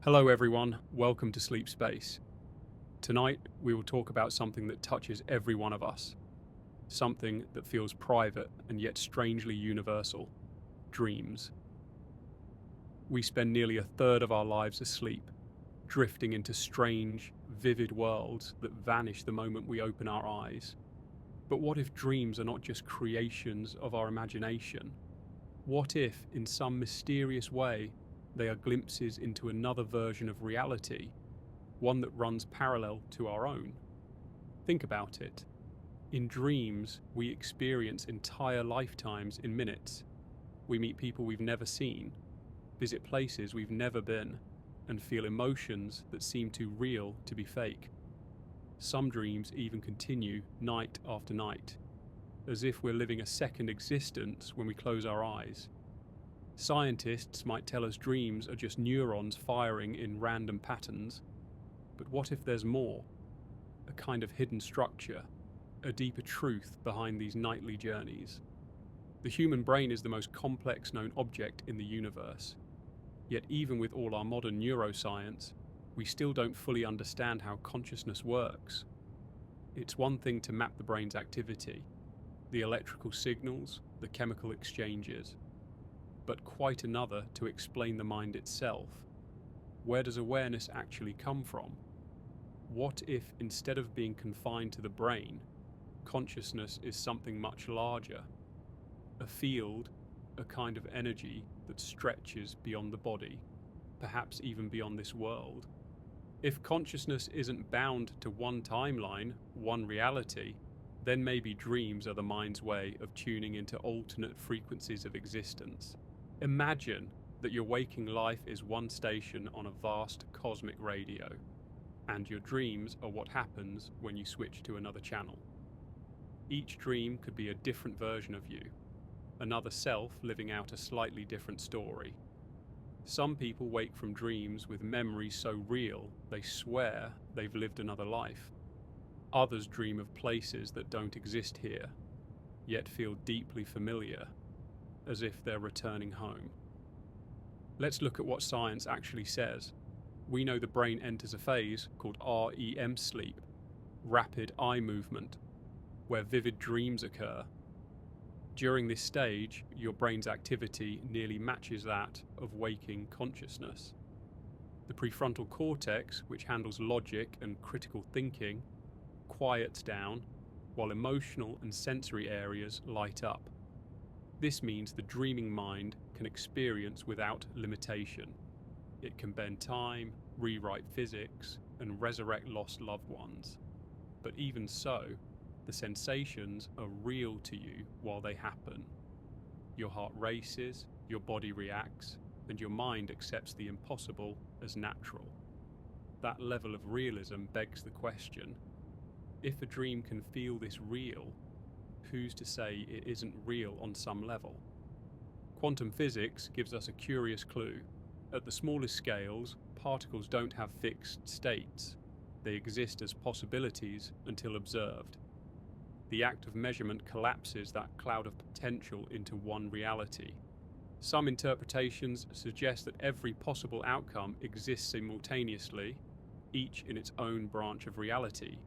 Hello everyone, welcome to Sleep Space. Tonight we will talk about something that touches every one of us. Something that feels private and yet strangely universal. Dreams. We spend nearly a third of our lives asleep, drifting into strange, vivid worlds that vanish the moment we open our eyes. But what if dreams are not just creations of our imagination? What if, in some mysterious way, they are glimpses into another version of reality, one that runs parallel to our own? Think about it. In dreams, we experience entire lifetimes in minutes. We meet people we've never seen, visit places we've never been, and feel emotions that seem too real to be fake. Some dreams even continue night after night, as if we're living a second existence when we close our eyes. Scientists might tell us dreams are just neurons firing in random patterns, but what if there's more? A kind of hidden structure, a deeper truth behind these nightly journeys. The human brain is the most complex known object in the universe. Yet even with all our modern neuroscience, we still don't fully understand how consciousness works. It's one thing to map the brain's activity, the electrical signals, the chemical exchanges, but quite another to explain the mind itself. Where does awareness actually come from? What if, instead of being confined to the brain, consciousness is something much larger? A field, a kind of energy that stretches beyond the body, perhaps even beyond this world. If consciousness isn't bound to one timeline, one reality, then maybe dreams are the mind's way of tuning into alternate frequencies of existence. Imagine that your waking life is one station on a vast cosmic radio, and your dreams are what happens when you switch to another channel. Each dream could be a different version of you, another self living out a slightly different story. Some people wake from dreams with memories so real they swear they've lived another life. Others dream of places that don't exist here, yet feel deeply familiar, as if they're returning home. Let's look at what science actually says. We know the brain enters a phase called REM sleep, rapid eye movement, where vivid dreams occur. During this stage, your brain's activity nearly matches that of waking consciousness. The prefrontal cortex, which handles logic and critical thinking, quiets down, while emotional and sensory areas light up. This means the dreaming mind can experience without limitation. It can bend time, rewrite physics, and resurrect lost loved ones. But even so, the sensations are real to you while they happen. Your heart races, your body reacts, and your mind accepts the impossible as natural. That level of realism begs the question: if a dream can feel this real, who's to say it isn't real on some level? Quantum physics gives us a curious clue. At the smallest scales, particles don't have fixed states. They exist as possibilities until observed. The act of measurement collapses that cloud of potential into one reality. Some interpretations suggest that every possible outcome exists simultaneously, each in its own branch of reality.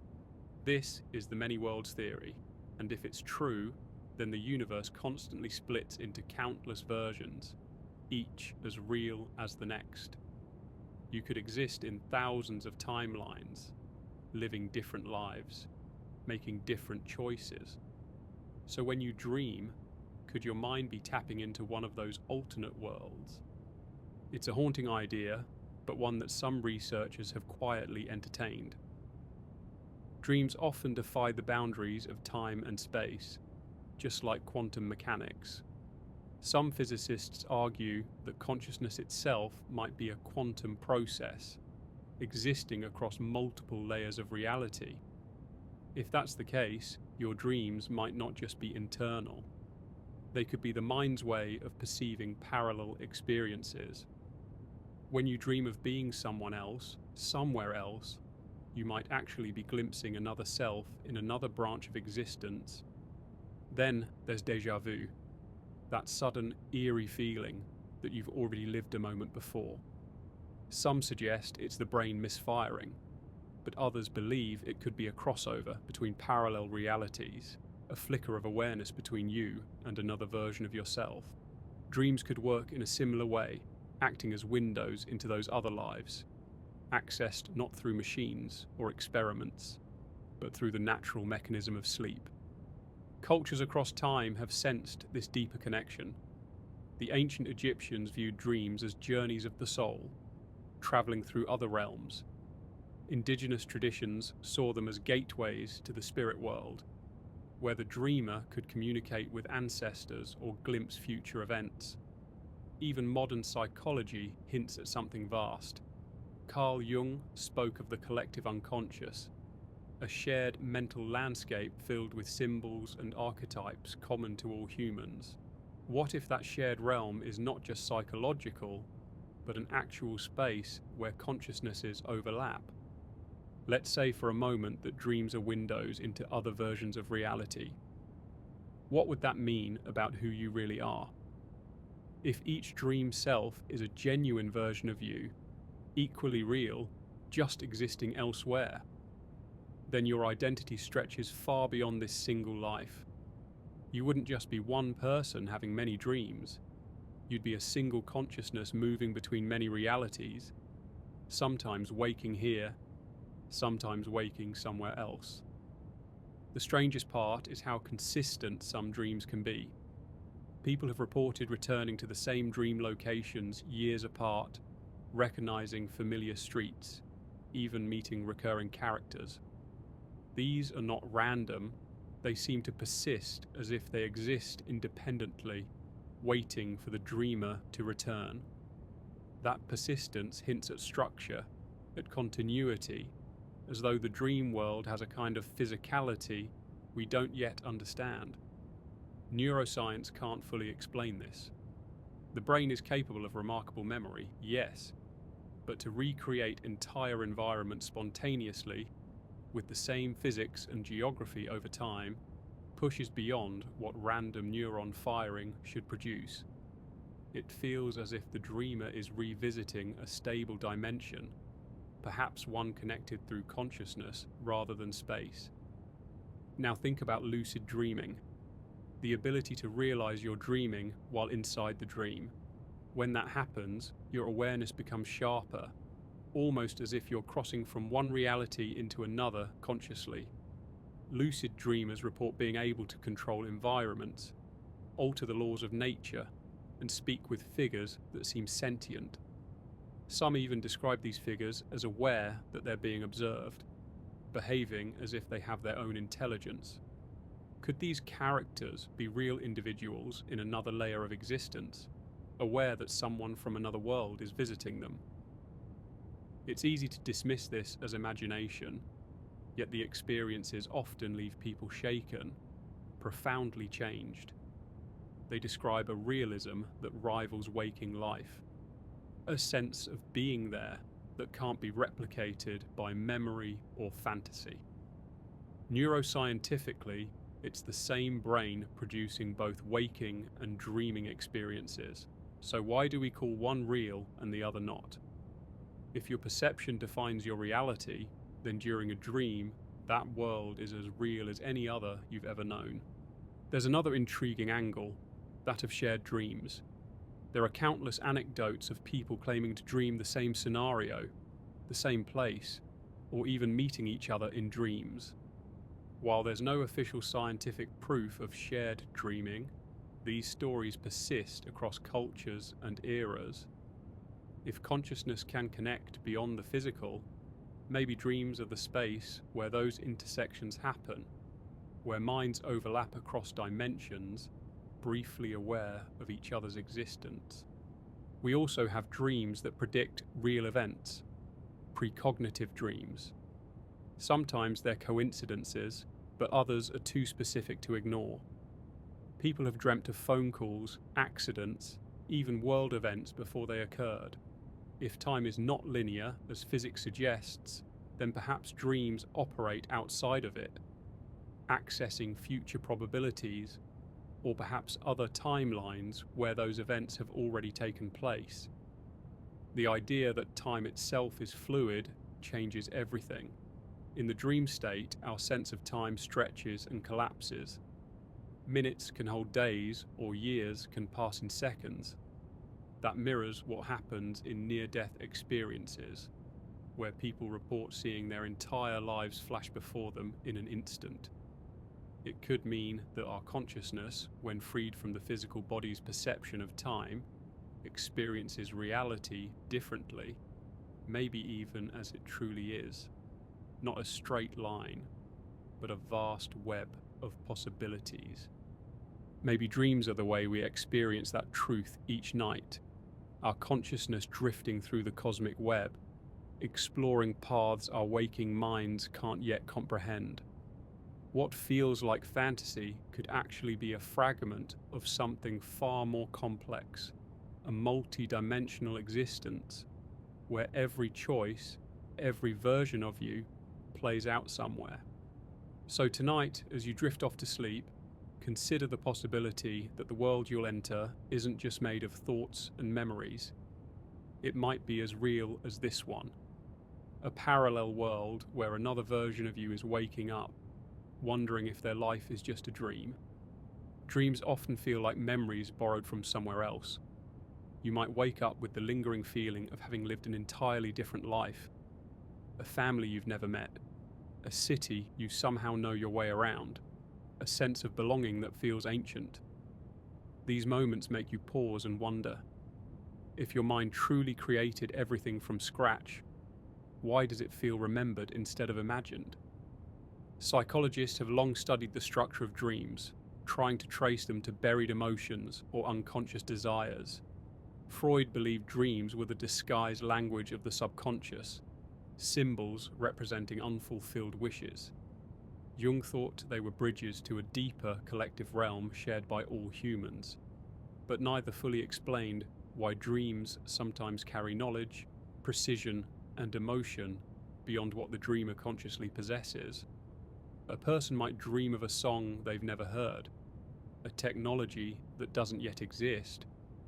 This is the many worlds theory, and if it's true, then the universe constantly splits into countless versions, each as real as the next. You could exist in thousands of timelines, living different lives, making different choices. So when you dream, could your mind be tapping into one of those alternate worlds? It's a haunting idea, but one that some researchers have quietly entertained. Dreams often defy the boundaries of time and space, just like quantum mechanics. Some physicists argue that consciousness itself might be a quantum process, existing across multiple layers of reality. If that's the case, your dreams might not just be internal. They could be the mind's way of perceiving parallel experiences. When you dream of being someone else, somewhere else, you might actually be glimpsing another self in another branch of existence. Then there's déjà vu, that sudden, eerie feeling that you've already lived a moment before. Some suggest it's the brain misfiring, but others believe it could be a crossover between parallel realities, a flicker of awareness between you and another version of yourself. Dreams could work in a similar way, acting as windows into those other lives, accessed not through machines or experiments, but through the natural mechanism of sleep. Cultures across time have sensed this deeper connection. The ancient Egyptians viewed dreams as journeys of the soul, traveling through other realms. Indigenous traditions saw them as gateways to the spirit world, where the dreamer could communicate with ancestors or glimpse future events. Even modern psychology hints at something vast. Carl Jung spoke of the collective unconscious, a shared mental landscape filled with symbols and archetypes common to all humans. What if that shared realm is not just psychological, but an actual space where consciousnesses overlap? Let's say for a moment that dreams are windows into other versions of reality. What would that mean about who you really are? If each dream self is a genuine version of you, equally real, just existing elsewhere, then your identity stretches far beyond this single life. You wouldn't just be one person having many dreams. You'd be a single consciousness moving between many realities, sometimes waking here, sometimes waking somewhere else. The strangest part is how consistent some dreams can be. People have reported returning to the same dream locations years apart, recognizing familiar streets, even meeting recurring characters. These are not random, they seem to persist as if they exist independently, waiting for the dreamer to return. That persistence hints at structure, at continuity, as though the dream world has a kind of physicality we don't yet understand. Neuroscience can't fully explain this. The brain is capable of remarkable memory, yes, but to recreate entire environments spontaneously, with the same physics and geography over time, pushes beyond what random neuron firing should produce. It feels as if the dreamer is revisiting a stable dimension, perhaps one connected through consciousness rather than space. Now think about lucid dreaming, the ability to realize you're dreaming while inside the dream. When that happens, your awareness becomes sharper, almost as if you're crossing from one reality into another consciously. Lucid dreamers report being able to control environments, alter the laws of nature, and speak with figures that seem sentient. Some even describe these figures as aware that they're being observed, behaving as if they have their own intelligence. Could these characters be real individuals in another layer of existence, aware that someone from another world is visiting them? It's easy to dismiss this as imagination, yet the experiences often leave people shaken, profoundly changed. They describe a realism that rivals waking life, a sense of being there that can't be replicated by memory or fantasy. Neuroscientifically, it's the same brain producing both waking and dreaming experiences. So why do we call one real and the other not? If your perception defines your reality, then during a dream, that world is as real as any other you've ever known. There's another intriguing angle, that of shared dreams. There are countless anecdotes of people claiming to dream the same scenario, the same place, or even meeting each other in dreams. While there's no official scientific proof of shared dreaming, these stories persist across cultures and eras. If consciousness can connect beyond the physical, maybe dreams are the space where those intersections happen, where minds overlap across dimensions, briefly aware of each other's existence. We also have dreams that predict real events, precognitive dreams. Sometimes they're coincidences, but others are too specific to ignore. People have dreamt of phone calls, accidents, even world events before they occurred. If time is not linear, as physics suggests, then perhaps dreams operate outside of it, accessing future probabilities, or perhaps other timelines where those events have already taken place. The idea that time itself is fluid changes everything. In the dream state, our sense of time stretches and collapses. Minutes can hold days, or years can pass in seconds. That mirrors what happens in near-death experiences, where people report seeing their entire lives flash before them in an instant. It could mean that our consciousness, when freed from the physical body's perception of time, experiences reality differently, maybe even as it truly is. Not a straight line, but a vast web of possibilities. Maybe dreams are the way we experience that truth each night, our consciousness drifting through the cosmic web, exploring paths our waking minds can't yet comprehend. What feels like fantasy could actually be a fragment of something far more complex, a multi-dimensional existence, where every choice, every version of you, plays out somewhere. So tonight, as you drift off to sleep, consider the possibility that the world you'll enter isn't just made of thoughts and memories. It might be as real as this one. A parallel world where another version of you is waking up, wondering if their life is just a dream. Dreams often feel like memories borrowed from somewhere else. You might wake up with the lingering feeling of having lived an entirely different life, a family you've never met, a city you somehow know your way around, a sense of belonging that feels ancient. These moments make you pause and wonder. If your mind truly created everything from scratch, why does it feel remembered instead of imagined? Psychologists have long studied the structure of dreams, trying to trace them to buried emotions or unconscious desires. Freud believed dreams were the disguised language of the subconscious, symbols representing unfulfilled wishes. Jung thought they were bridges to a deeper collective realm shared by all humans, but neither fully explained why dreams sometimes carry knowledge, precision, and emotion beyond what the dreamer consciously possesses. A person might dream of a song they've never heard, a technology that doesn't yet exist,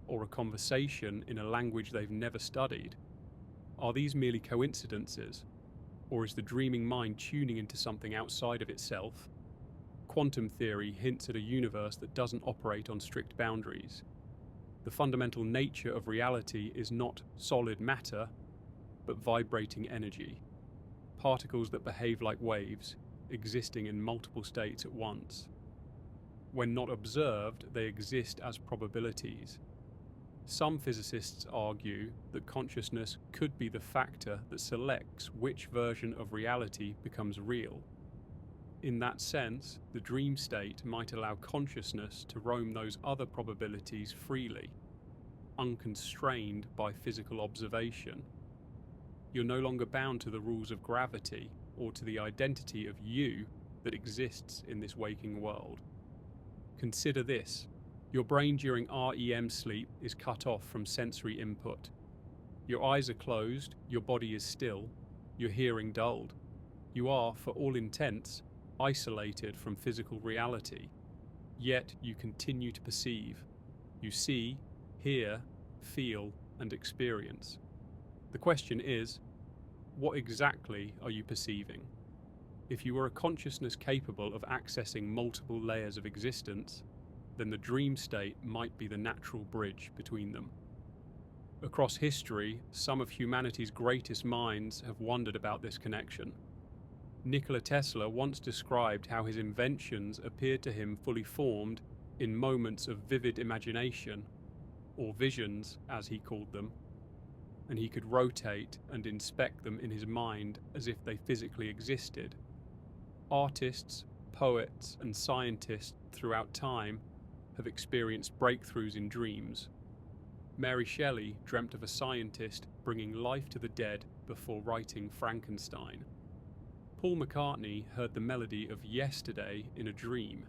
or a conversation in a language they've never studied. Are these merely coincidences, or is the dreaming mind tuning into something outside of itself? Quantum theory hints at a universe that doesn't operate on strict boundaries. The fundamental nature of reality is not solid matter, but vibrating energy, particles that behave like waves, existing in multiple states at once. When not observed, they exist as probabilities. Some physicists argue that consciousness could be the factor that selects which version of reality becomes real. In that sense, the dream state might allow consciousness to roam those other probabilities freely, unconstrained by physical observation. You're no longer bound to the rules of gravity or to the identity of you that exists in this waking world. Consider this. Your brain during REM sleep is cut off from sensory input. Your eyes are closed, your body is still, your hearing dulled. You are, for all intents, isolated from physical reality. Yet you continue to perceive. You see, hear, feel, and experience. The question is, what exactly are you perceiving? If you were a consciousness capable of accessing multiple layers of existence, then the dream state might be the natural bridge between them. Across history, some of humanity's greatest minds have wondered about this connection. Nikola Tesla once described how his inventions appeared to him fully formed in moments of vivid imagination, or visions as he called them, and he could rotate and inspect them in his mind as if they physically existed. Artists, poets, and scientists throughout time have experienced breakthroughs in dreams. Mary Shelley dreamt of a scientist bringing life to the dead before writing Frankenstein. Paul McCartney heard the melody of Yesterday in a dream.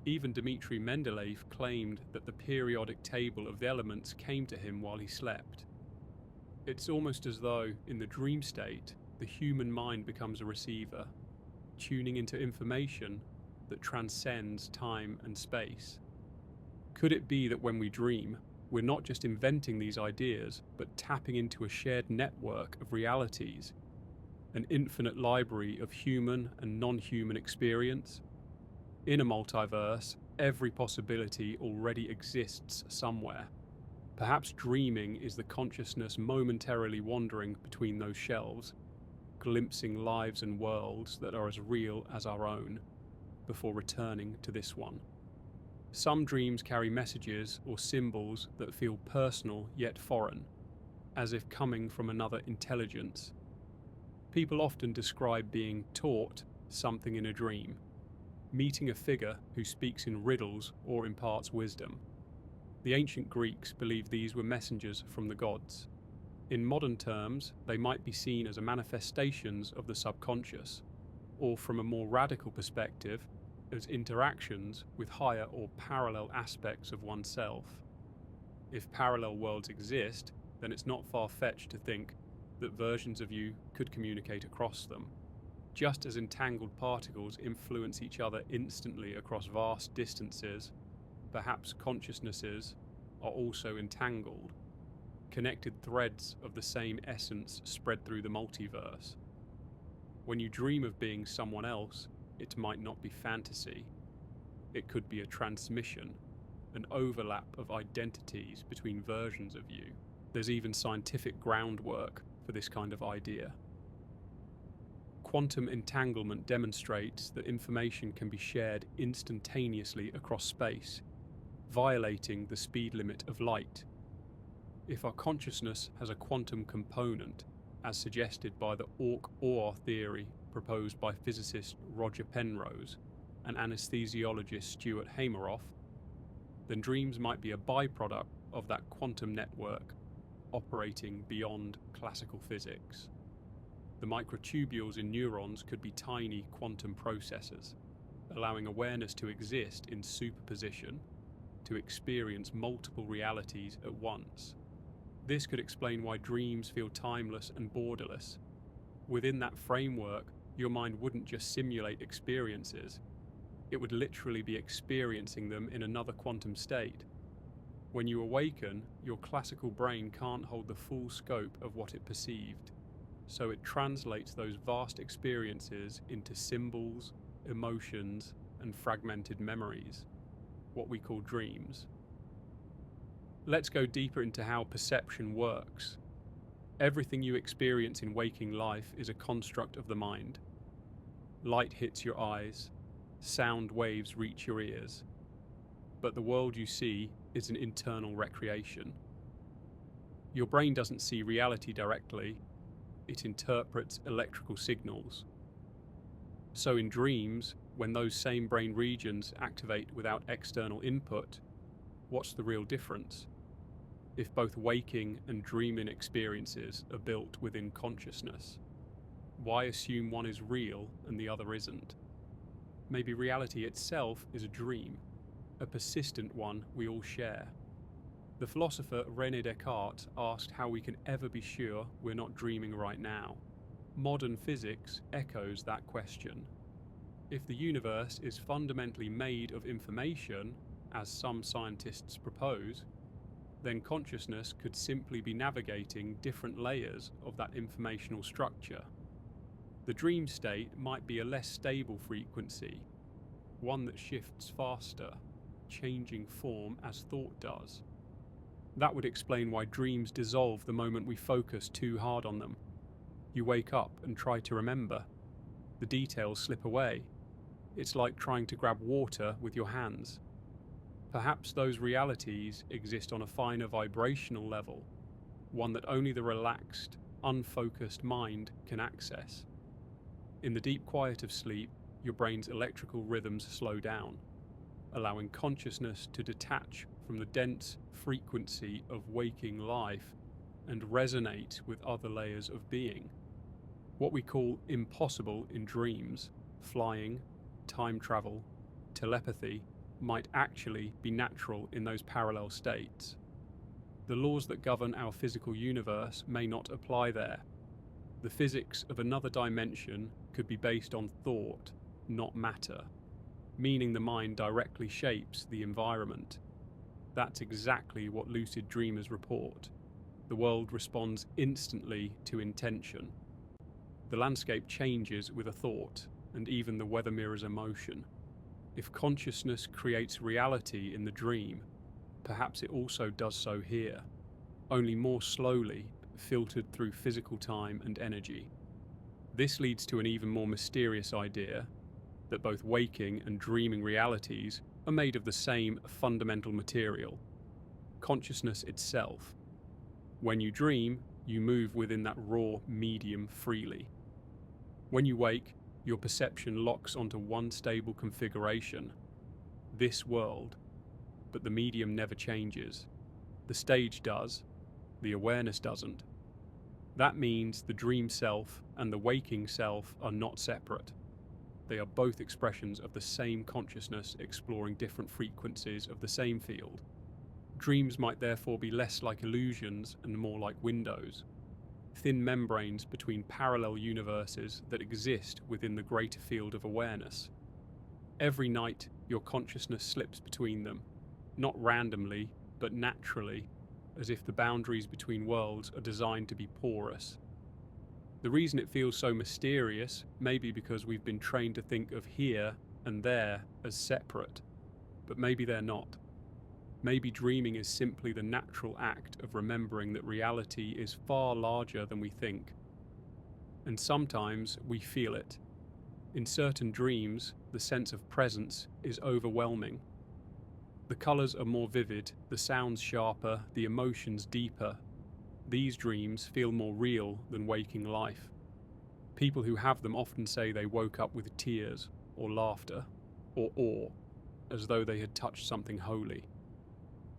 Even Dmitri Mendeleev claimed that the periodic table of the elements came to him while he slept. It's almost as though, in the dream state, the human mind becomes a receiver, tuning into information that transcends time and space. Could it be that when we dream, we're not just inventing these ideas, but tapping into a shared network of realities, an infinite library of human and non-human experience. In a multiverse, every possibility already exists somewhere. Perhaps dreaming is the consciousness momentarily wandering between those shelves, glimpsing lives and worlds that are as real as our own, before returning to this one. Some dreams carry messages or symbols that feel personal yet foreign, as if coming from another intelligence. People often describe being taught something in a dream, meeting a figure who speaks in riddles or imparts wisdom. The ancient Greeks believed these were messengers from the gods. In modern terms, they might be seen as manifestations of the subconscious, or from a more radical perspective, as interactions with higher or parallel aspects of oneself. If parallel worlds exist, then it's not far-fetched to think that versions of you could communicate across them. Just as entangled particles influence each other instantly across vast distances, perhaps consciousnesses are also entangled, connected threads of the same essence spread through the multiverse. When you dream of being someone else, it might not be fantasy. It could be a transmission, an overlap of identities between versions of you. There's even scientific groundwork for this kind of idea. Quantum entanglement demonstrates that information can be shared instantaneously across space, violating the speed limit of light. If our consciousness has a quantum component, as suggested by the Ork-Ohr theory proposed by physicist Roger Penrose and anesthesiologist Stuart Hameroff, then dreams might be a byproduct of that quantum network operating beyond classical physics. The microtubules in neurons could be tiny quantum processors, allowing awareness to exist in superposition, to experience multiple realities at once. This could explain why dreams feel timeless and borderless. Within that framework, your mind wouldn't just simulate experiences, it would literally be experiencing them in another quantum state. When you awaken, your classical brain can't hold the full scope of what it perceived, so it translates those vast experiences into symbols, emotions, and fragmented memories, what we call dreams. Let's go deeper into how perception works. Everything you experience in waking life is a construct of the mind. Light hits your eyes, sound waves reach your ears, but the world you see is an internal recreation. Your brain doesn't see reality directly, it interprets electrical signals. So in dreams, when those same brain regions activate without external input, what's the real difference? If both waking and dreaming experiences are built within consciousness, why assume one is real and the other isn't? Maybe reality itself is a dream, a persistent one we all share. The philosopher René Descartes asked how we can ever be sure we're not dreaming right now. Modern physics echoes that question. If the universe is fundamentally made of information, as some scientists propose, then consciousness could simply be navigating different layers of that informational structure. The dream state might be a less stable frequency, one that shifts faster, changing form as thought does. That would explain why dreams dissolve the moment we focus too hard on them. You wake up and try to remember. The details slip away. It's like trying to grab water with your hands. Perhaps those realities exist on a finer vibrational level, one that only the relaxed, unfocused mind can access. In the deep quiet of sleep, your brain's electrical rhythms slow down, allowing consciousness to detach from the dense frequency of waking life and resonate with other layers of being. What we call impossible in dreams, flying, time travel, telepathy, might actually be natural in those parallel states. The laws that govern our physical universe may not apply there. The physics of another dimension could be based on thought, not matter, meaning the mind directly shapes the environment. That's exactly what lucid dreamers report. The world responds instantly to intention. The landscape changes with a thought, and even the weather mirrors emotion. If consciousness creates reality in the dream, perhaps it also does so here, only more slowly, filtered through physical time and energy. This leads to an even more mysterious idea that both waking and dreaming realities are made of the same fundamental material, consciousness itself. When you dream, you move within that raw medium freely. When you wake, your perception locks onto one stable configuration, this world, but the medium never changes. The stage does, the awareness doesn't. That means the dream self and the waking self are not separate. They are both expressions of the same consciousness exploring different frequencies of the same field. Dreams might therefore be less like illusions and more like windows, thin membranes between parallel universes that exist within the greater field of awareness. Every night, your consciousness slips between them, not randomly, but naturally, as if the boundaries between worlds are designed to be porous. The reason it feels so mysterious may be because we've been trained to think of here and there as separate, but maybe they're not. Maybe dreaming is simply the natural act of remembering that reality is far larger than we think. And sometimes we feel it. In certain dreams, the sense of presence is overwhelming. The colours are more vivid, the sounds sharper, the emotions deeper. These dreams feel more real than waking life. People who have them often say they woke up with tears, or laughter, or awe, as though they had touched something holy.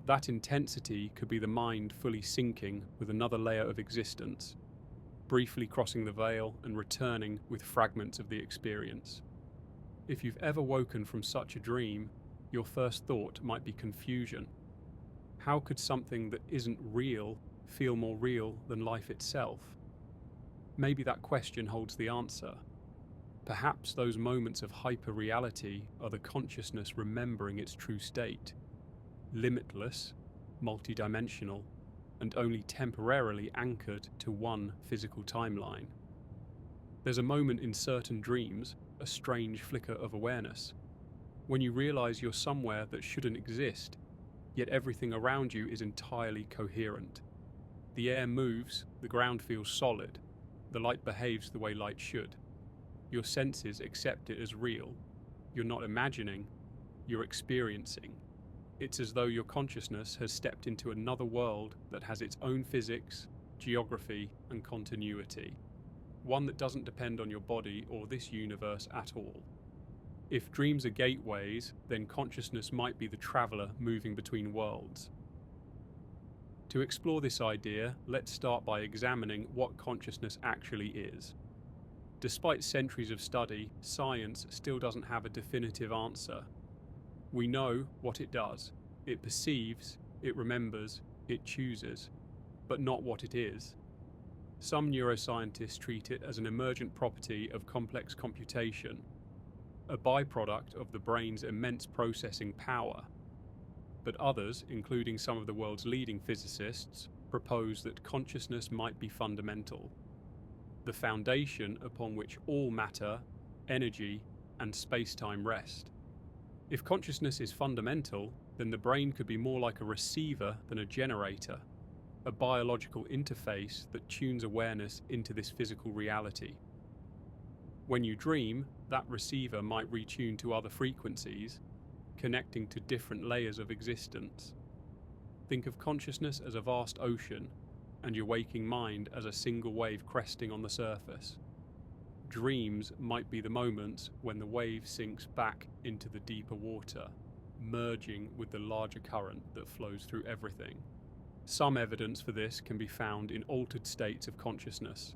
That intensity could be the mind fully syncing with another layer of existence, briefly crossing the veil and returning with fragments of the experience. If you've ever woken from such a dream, your first thought might be confusion. How could something that isn't real feel more real than life itself? Maybe that question holds the answer. Perhaps those moments of hyper-reality are the consciousness remembering its true state. Limitless, multidimensional, and only temporarily anchored to one physical timeline. There's a moment in certain dreams, a strange flicker of awareness, when you realize you're somewhere that shouldn't exist, yet everything around you is entirely coherent. The air moves, the ground feels solid, the light behaves the way light should. Your senses accept it as real. You're not imagining, you're experiencing. It's as though your consciousness has stepped into another world that has its own physics, geography, and continuity. One that doesn't depend on your body or this universe at all. If dreams are gateways, then consciousness might be the traveller moving between worlds. To explore this idea, let's start by examining what consciousness actually is. Despite centuries of study, science still doesn't have a definitive answer. We know what it does. It perceives, it remembers, it chooses, but not what it is. Some neuroscientists treat it as an emergent property of complex computation, a byproduct of the brain's immense processing power. But others, including some of the world's leading physicists, propose that consciousness might be fundamental, the foundation upon which all matter, energy, and space-time rest. If consciousness is fundamental, then the brain could be more like a receiver than a generator, a biological interface that tunes awareness into this physical reality. When you dream, that receiver might retune to other frequencies, connecting to different layers of existence. Think of consciousness as a vast ocean, and your waking mind as a single wave cresting on the surface. Dreams might be the moments when the wave sinks back into the deeper water, merging with the larger current that flows through everything. Some evidence for this can be found in altered states of consciousness.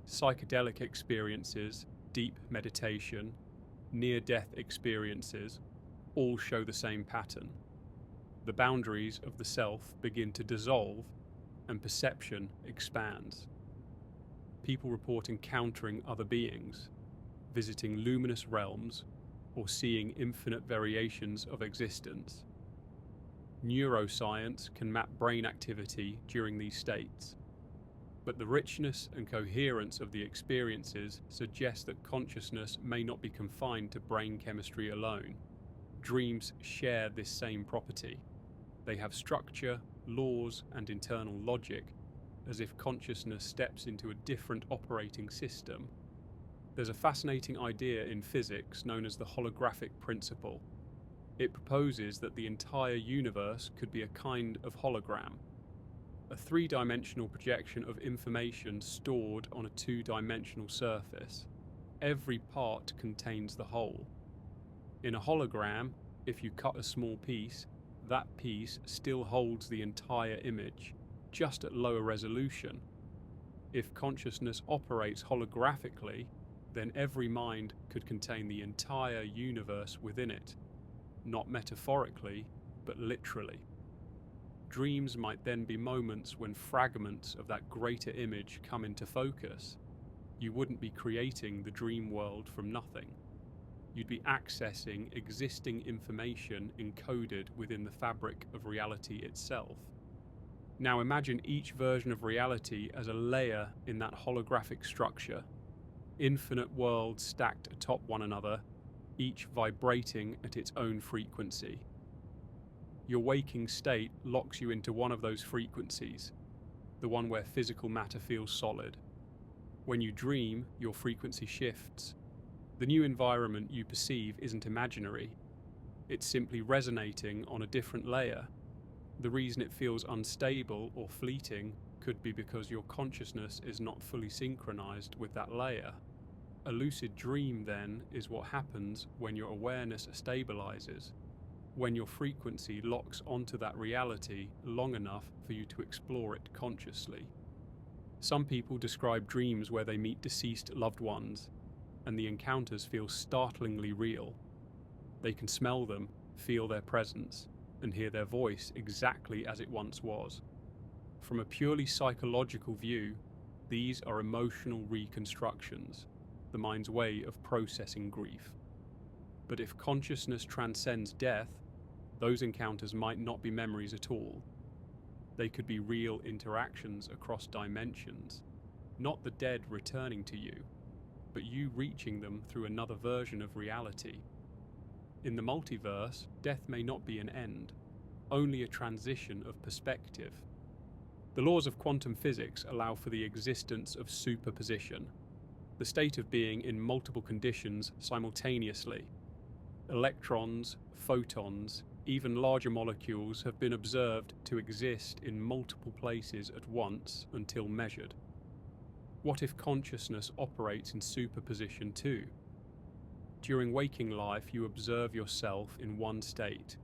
Psychedelic experiences, deep meditation, near-death experiences all show the same pattern. The boundaries of the self begin to dissolve and perception expands. People report encountering other beings, visiting luminous realms, or seeing infinite variations of existence. Neuroscience can map brain activity during these states. But the richness and coherence of the experiences suggest that consciousness may not be confined to brain chemistry alone. Dreams share this same property. They have structure, laws, and internal logic, as if consciousness steps into a different operating system. There's a fascinating idea in physics known as the holographic principle. It proposes that the entire universe could be a kind of hologram, a three-dimensional projection of information stored on a two-dimensional surface. Every part contains the whole. In a hologram, if you cut a small piece, that piece still holds the entire image, just at lower resolution. If consciousness operates holographically, then every mind could contain the entire universe within it, not metaphorically, but literally. Dreams might then be moments when fragments of that greater image come into focus. You wouldn't be creating the dream world from nothing. You'd be accessing existing information encoded within the fabric of reality itself. Now imagine each version of reality as a layer in that holographic structure, infinite worlds stacked atop one another, each vibrating at its own frequency. Your waking state locks you into one of those frequencies, the one where physical matter feels solid. When you dream, your frequency shifts. The new environment you perceive isn't imaginary. It's simply resonating on a different layer. The reason it feels unstable or fleeting could be because your consciousness is not fully synchronized with that layer. A lucid dream, then, is what happens when your awareness stabilizes, when your frequency locks onto that reality long enough for you to explore it consciously. Some people describe dreams where they meet deceased loved ones, and the encounters feel startlingly real. They can smell them, feel their presence, and hear their voice exactly as it once was. From a purely psychological view, these are emotional reconstructions, the mind's way of processing grief. But if consciousness transcends death, those encounters might not be memories at all. They could be real interactions across dimensions, not the dead returning to you, but you reaching them through another version of reality. In the multiverse, death may not be an end, only a transition of perspective. The laws of quantum physics allow for the existence of superposition, the state of being in multiple conditions simultaneously. Electrons, photons, even larger molecules have been observed to exist in multiple places at once until measured. What if consciousness operates in superposition too? During waking life, you observe yourself in one state,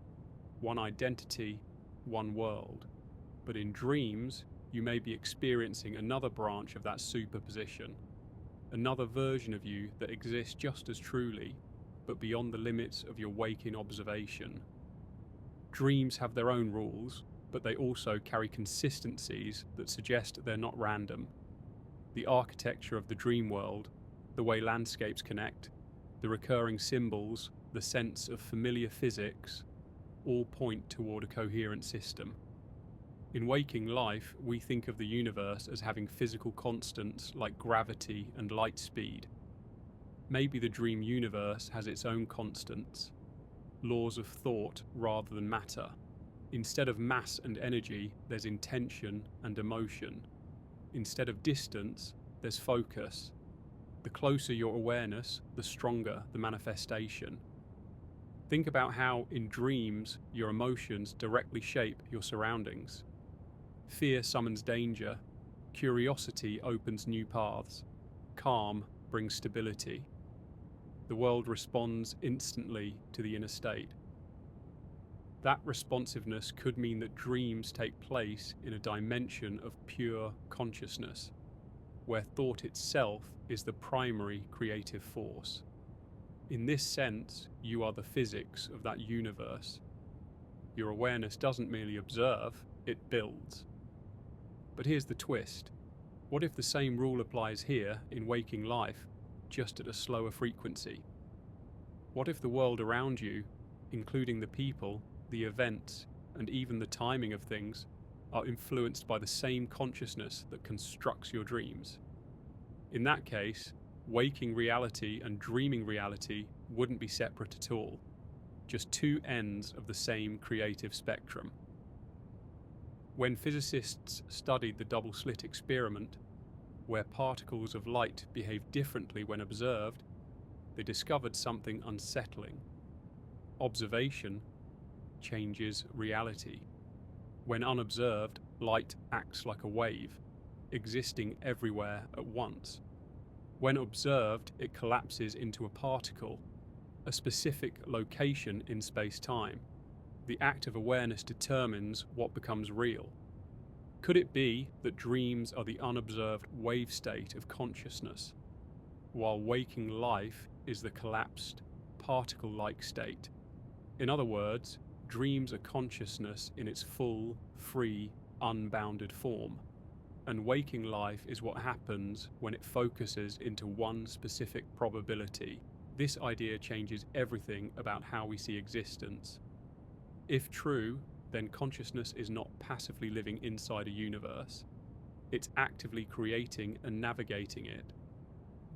one identity, one world. But in dreams, you may be experiencing another branch of that superposition, another version of you that exists just as truly, but beyond the limits of your waking observation. Dreams have their own rules, but they also carry consistencies that suggest they're not random. The architecture of the dream world, the way landscapes connect, the recurring symbols, the sense of familiar physics, all point toward a coherent system. In waking life, we think of the universe as having physical constants like gravity and light speed. Maybe the dream universe has its own constants, laws of thought rather than matter. Instead of mass and energy, there's intention and emotion. Instead of distance, there's focus. The closer your awareness, the stronger the manifestation. Think about how, in dreams, your emotions directly shape your surroundings. Fear summons danger. Curiosity opens new paths. Calm brings stability. The world responds instantly to the inner state. That responsiveness could mean that dreams take place in a dimension of pure consciousness, where thought itself is the primary creative force. In this sense, you are the physics of that universe. Your awareness doesn't merely observe, it builds. But here's the twist. What if the same rule applies here in waking life, just at a slower frequency? What if the world around you, including the people, the events, and even the timing of things are influenced by the same consciousness that constructs your dreams. In that case, waking reality and dreaming reality wouldn't be separate at all, just two ends of the same creative spectrum. When physicists studied the double-slit experiment, where particles of light behave differently when observed, they discovered something unsettling. Observation changes reality. When unobserved, light acts like a wave, existing everywhere at once. When observed, it collapses into a particle, a specific location in space-time. The act of awareness determines what becomes real. Could it be that dreams are the unobserved wave state of consciousness, while waking life is the collapsed, particle-like state? In other words, dreams are consciousness in its full, free, unbounded form, and waking life is what happens when it focuses into one specific probability. This idea changes everything about how we see existence. If true, then consciousness is not passively living inside a universe. It's actively creating and navigating it.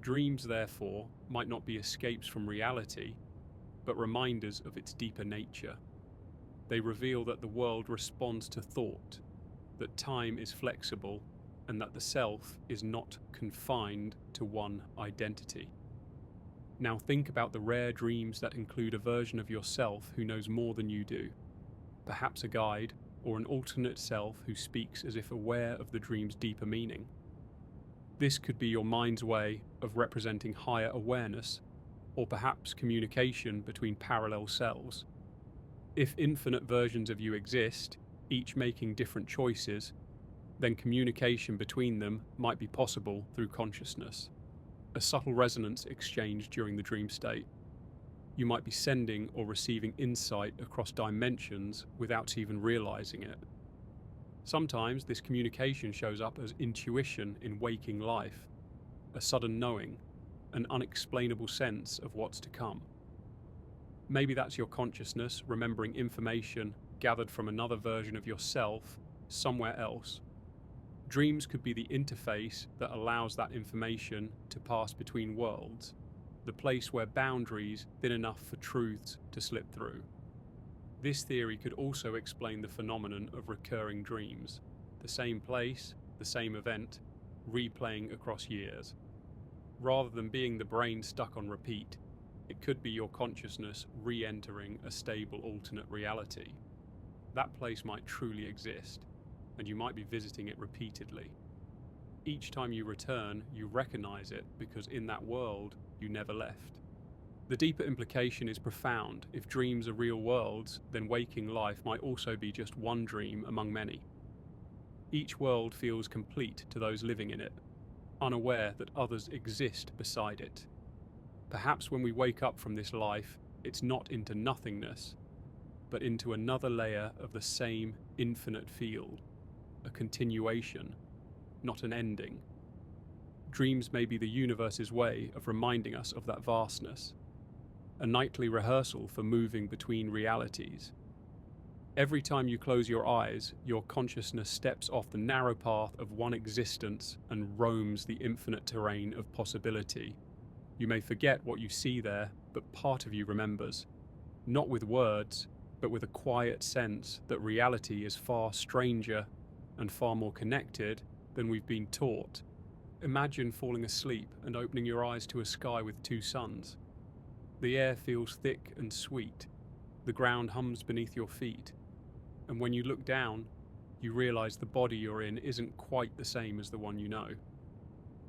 Dreams, therefore, might not be escapes from reality, but reminders of its deeper nature. They reveal that the world responds to thought, that time is flexible, and that the self is not confined to one identity. Now think about the rare dreams that include a version of yourself who knows more than you do. Perhaps a guide, or an alternate self who speaks as if aware of the dream's deeper meaning. This could be your mind's way of representing higher awareness, or perhaps communication between parallel selves. If infinite versions of you exist, each making different choices, then communication between them might be possible through consciousness. A subtle resonance exchanged during the dream state. You might be sending or receiving insight across dimensions without even realizing it. Sometimes this communication shows up as intuition in waking life, a sudden knowing, an unexplainable sense of what's to come. Maybe that's your consciousness remembering information gathered from another version of yourself somewhere else. Dreams could be the interface that allows that information to pass between worlds, the place where boundaries thin enough for truths to slip through. This theory could also explain the phenomenon of recurring dreams, the same place, the same event, replaying across years. Rather than being the brain stuck on repeat, it could be your consciousness re-entering a stable alternate reality. That place might truly exist, and you might be visiting it repeatedly. Each time you return, you recognize it because in that world, you never left. The deeper implication is profound. If dreams are real worlds, then waking life might also be just one dream among many. Each world feels complete to those living in it, unaware that others exist beside it. Perhaps when we wake up from this life, it's not into nothingness, but into another layer of the same infinite field, a continuation, not an ending. Dreams may be the universe's way of reminding us of that vastness, a nightly rehearsal for moving between realities. Every time you close your eyes, your consciousness steps off the narrow path of one existence and roams the infinite terrain of possibility. You may forget what you see there, but part of you remembers, not with words, but with a quiet sense that reality is far stranger and far more connected than we've been taught. Imagine falling asleep and opening your eyes to a sky with two suns. The air feels thick and sweet. The ground hums beneath your feet. And when you look down, you realize the body you're in isn't quite the same as the one you know.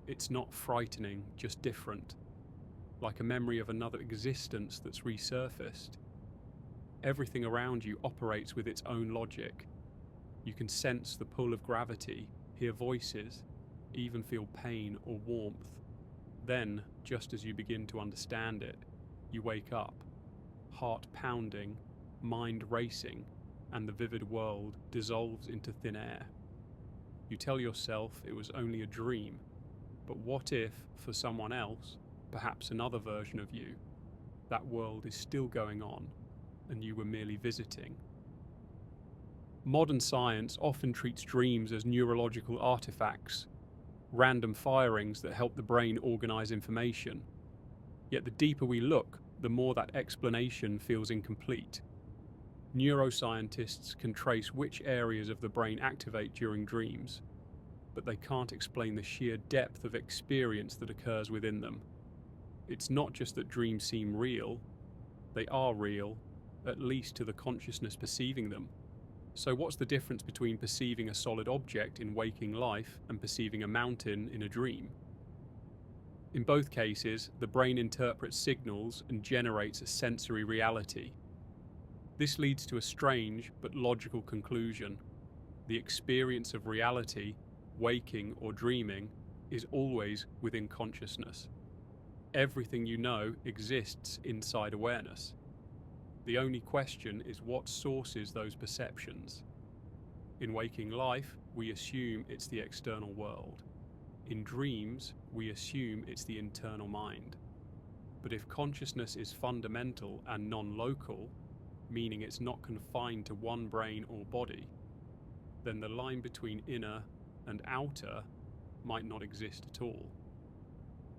It's not frightening, just different, like a memory of another existence that's resurfaced. Everything around you operates with its own logic. You can sense the pull of gravity, hear voices, even feel pain or warmth. Then, just as you begin to understand it, you wake up, heart pounding, mind racing, and the vivid world dissolves into thin air. You tell yourself it was only a dream, but what if, for someone else, perhaps another version of you, that world is still going on, and you were merely visiting? Modern science often treats dreams as neurological artifacts, random firings that help the brain organize information. Yet the deeper we look, the more that explanation feels incomplete. Neuroscientists can trace which areas of the brain activate during dreams, but they can't explain the sheer depth of experience that occurs within them. It's not just that dreams seem real, they are real, at least to the consciousness perceiving them. So what's the difference between perceiving a solid object in waking life and perceiving a mountain in a dream? In both cases, the brain interprets signals and generates a sensory reality. This leads to a strange but logical conclusion. The experience of reality, waking or dreaming, is always within consciousness. Everything you know exists inside awareness. The only question is what sources those perceptions. In waking life, we assume it's the external world. In dreams, we assume it's the internal mind. But if consciousness is fundamental and non-local, meaning it's not confined to one brain or body, then the line between inner and outer might not exist at all.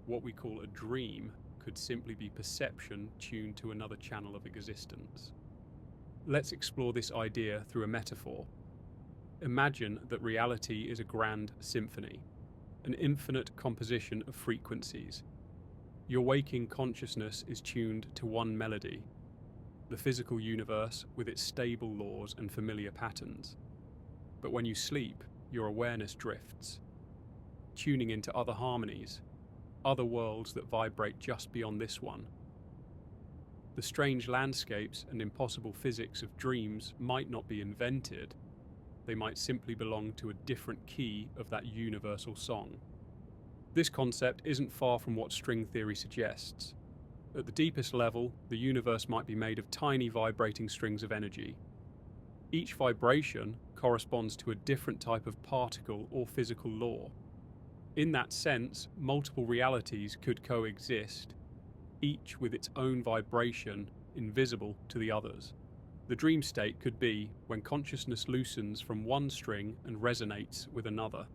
What we call a dream could simply be perception tuned to another channel of existence. Let's explore this idea through a metaphor. Imagine that reality is a grand symphony, an infinite composition of frequencies. Your waking consciousness is tuned to one melody, the physical universe with its stable laws and familiar patterns. But when you sleep, your awareness drifts, tuning into other harmonies, other worlds that vibrate just beyond this one. The strange landscapes and impossible physics of dreams might not be invented, they might simply belong to a different key of that universal song. This concept isn't far from what string theory suggests. At the deepest level, the universe might be made of tiny vibrating strings of energy. Each vibration corresponds to a different type of particle or physical law. In that sense, multiple realities could coexist, each with its own vibration, invisible to the others. The dream state could be when consciousness loosens from one string and resonates with another.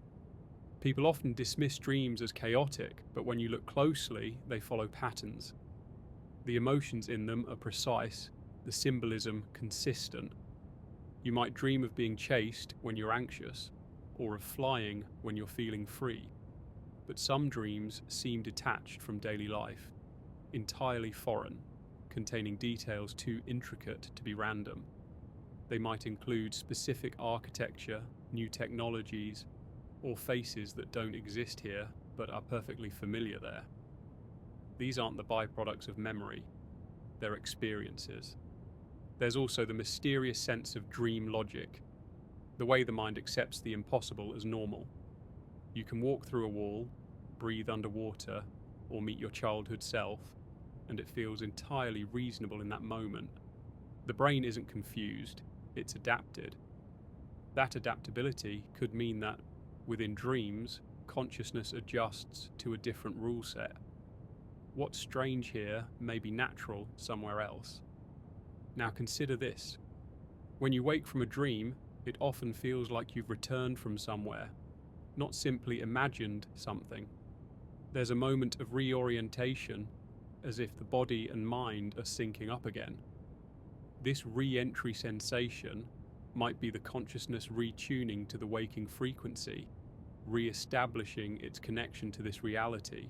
People often dismiss dreams as chaotic, but when you look closely, they follow patterns. The emotions in them are precise, the symbolism consistent. You might dream of being chased when you're anxious, or of flying when you're feeling free. But some dreams seem detached from daily life, entirely foreign, containing details too intricate to be random. They might include specific architecture, new technologies, or faces that don't exist here but are perfectly familiar there. These aren't the byproducts of memory, they're experiences. There's also the mysterious sense of dream logic, the way the mind accepts the impossible as normal. You can walk through a wall, breathe underwater, or meet your childhood self, and it feels entirely reasonable in that moment. The brain isn't confused, it's adapted. That adaptability could mean that, within dreams, consciousness adjusts to a different rule set. What's strange here may be natural somewhere else. Now consider this. When you wake from a dream, it often feels like you've returned from somewhere, not simply imagined something. There's a moment of reorientation, as if the body and mind are syncing up again. This re-entry sensation might be the consciousness retuning to the waking frequency, re-establishing its connection to this reality.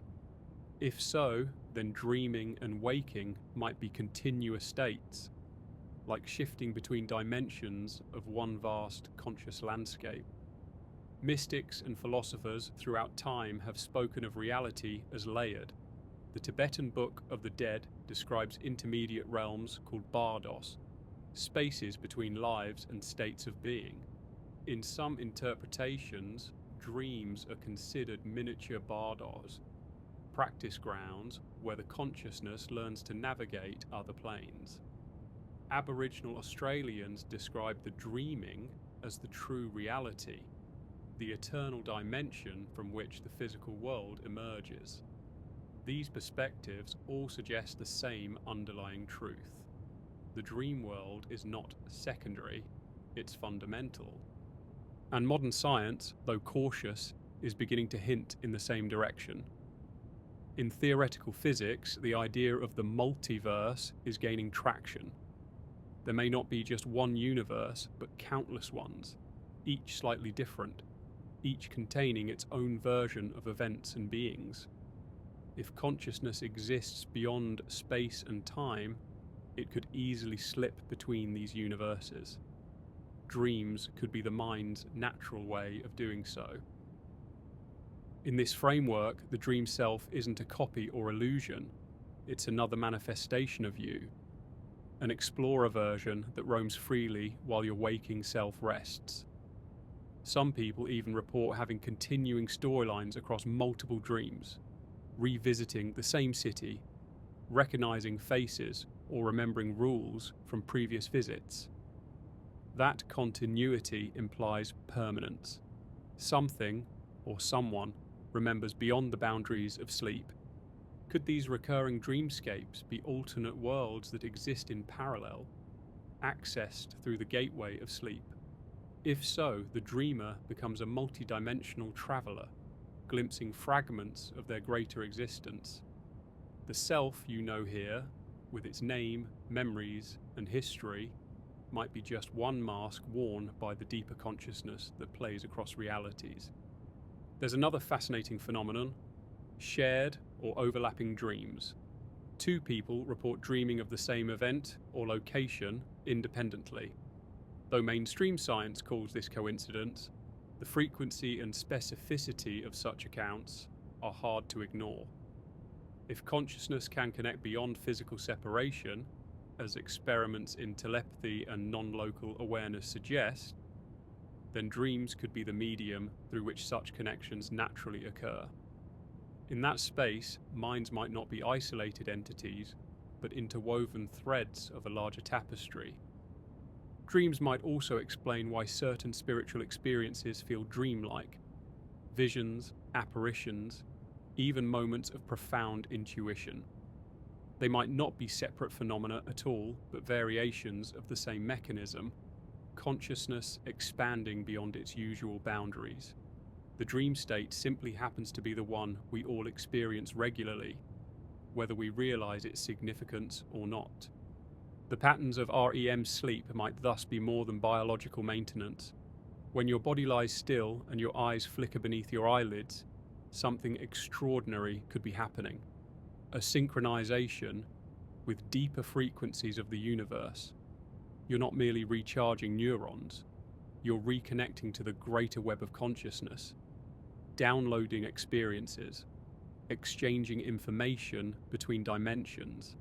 If so, then dreaming and waking might be continuous states, like shifting between dimensions of one vast conscious landscape. Mystics and philosophers throughout time have spoken of reality as layered. The Tibetan Book of the Dead describes intermediate realms called bardos, spaces between lives and states of being. In some interpretations, dreams are considered miniature bardos, practice grounds where the consciousness learns to navigate other planes. Aboriginal Australians describe the dreaming as the true reality, the eternal dimension from which the physical world emerges. These perspectives all suggest the same underlying truth. The dream world is not secondary, it's fundamental. And modern science, though cautious, is beginning to hint in the same direction. In theoretical physics, the idea of the multiverse is gaining traction. There may not be just one universe, but countless ones, each slightly different, each containing its own version of events and beings. If consciousness exists beyond space and time, it could easily slip between these universes. Dreams could be the mind's natural way of doing so. In this framework, the dream self isn't a copy or illusion, it's another manifestation of you, an explorer version that roams freely while your waking self rests. Some people even report having continuing storylines across multiple dreams, revisiting the same city, recognizing faces or remembering rules from previous visits. That continuity implies permanence. Something, or someone, remembers beyond the boundaries of sleep. Could these recurring dreamscapes be alternate worlds that exist in parallel, accessed through the gateway of sleep? If so, the dreamer becomes a multidimensional traveler, glimpsing fragments of their greater existence. The self you know here, with its name, memories, and history, might be just one mask worn by the deeper consciousness that plays across realities. There's another fascinating phenomenon: shared or overlapping dreams. Two people report dreaming of the same event or location independently. Though mainstream science calls this coincidence, the frequency and specificity of such accounts are hard to ignore. If consciousness can connect beyond physical separation, as experiments in telepathy and non-local awareness suggest, then dreams could be the medium through which such connections naturally occur. In that space, minds might not be isolated entities, but interwoven threads of a larger tapestry. Dreams might also explain why certain spiritual experiences feel dreamlike. Visions, apparitions, even moments of profound intuition. They might not be separate phenomena at all, but variations of the same mechanism, consciousness expanding beyond its usual boundaries. The dream state simply happens to be the one we all experience regularly, whether we realize its significance or not. The patterns of REM sleep might thus be more than biological maintenance. When your body lies still and your eyes flicker beneath your eyelids, something extraordinary could be happening. A synchronization with deeper frequencies of the universe. You're not merely recharging neurons, you're reconnecting to the greater web of consciousness, downloading experiences, exchanging information between dimensions.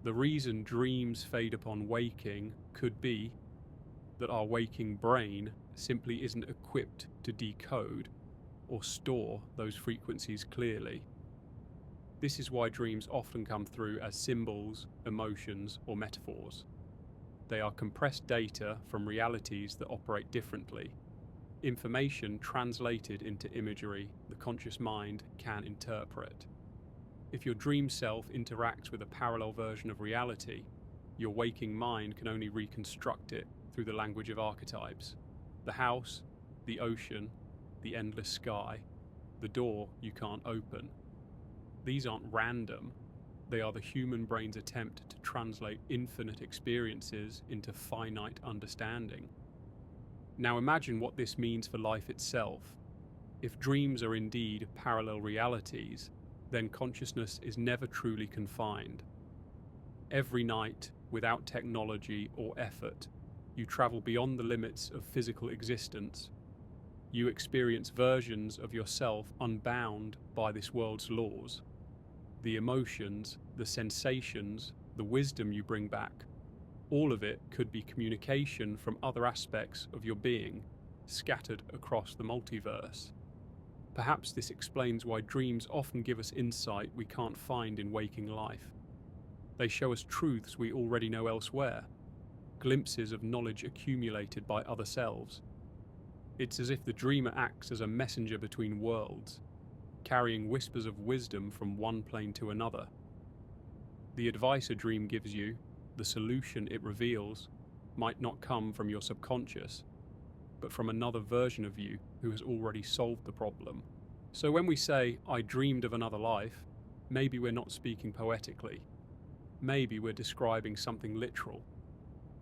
The reason dreams fade upon waking could be that our waking brain simply isn't equipped to decode or store those frequencies clearly. This is why dreams often come through as symbols, emotions, or metaphors. They are compressed data from realities that operate differently. Information translated into imagery the conscious mind can interpret. If your dream self interacts with a parallel version of reality, your waking mind can only reconstruct it through the language of archetypes. The house, the ocean, the endless sky, the door you can't open. These aren't random. They are the human brain's attempt to translate infinite experiences into finite understanding. Now imagine what this means for life itself. If dreams are indeed parallel realities, then consciousness is never truly confined. Every night, without technology or effort, you travel beyond the limits of physical existence. You experience versions of yourself unbound by this world's laws. The emotions, the sensations, the wisdom you bring back, all of it could be communication from other aspects of your being, scattered across the multiverse. Perhaps this explains why dreams often give us insight we can't find in waking life. They show us truths we already know elsewhere, glimpses of knowledge accumulated by other selves. It's as if the dreamer acts as a messenger between worlds, carrying whispers of wisdom from one plane to another. The advice a dream gives you, the solution it reveals, might not come from your subconscious, but from another version of you who has already solved the problem. So when we say, "I dreamed of another life," maybe we're not speaking poetically. Maybe we're describing something literal.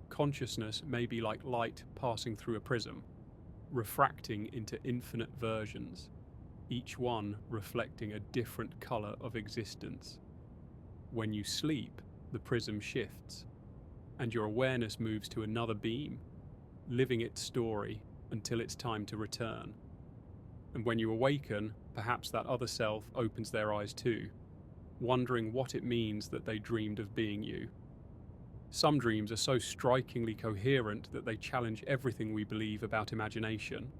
Consciousness may be like light passing through a prism, refracting into infinite versions, each one reflecting a different color of existence. When you sleep, the prism shifts, and your awareness moves to another beam, living its story until it's time to return. And when you awaken, perhaps that other self opens their eyes too, wondering what it means that they dreamed of being you. Some dreams are so strikingly coherent that they challenge everything we believe about imagination.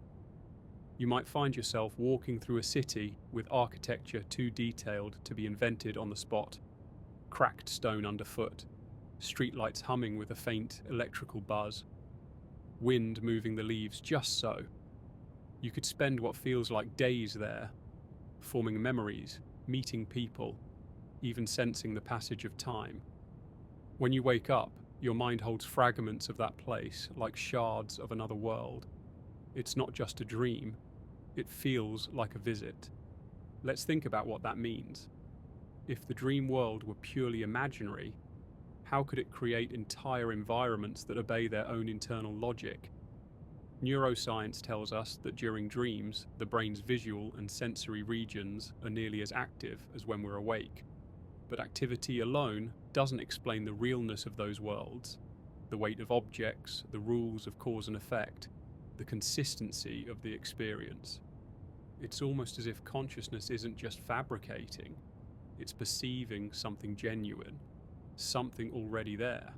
You might find yourself walking through a city with architecture too detailed to be invented on the spot, cracked stone underfoot, streetlights humming with a faint electrical buzz, wind moving the leaves just so. You could spend what feels like days there, forming memories, meeting people, even sensing the passage of time. When you wake up, your mind holds fragments of that place like shards of another world. It's not just a dream, it feels like a visit. Let's think about what that means. If the dream world were purely imaginary, how could it create entire environments that obey their own internal logic? Neuroscience tells us that during dreams, the brain's visual and sensory regions are nearly as active as when we're awake. But activity alone doesn't explain the realness of those worlds, the weight of objects, the rules of cause and effect, the consistency of the experience. It's almost as if consciousness isn't just fabricating, it's perceiving something genuine, something already there.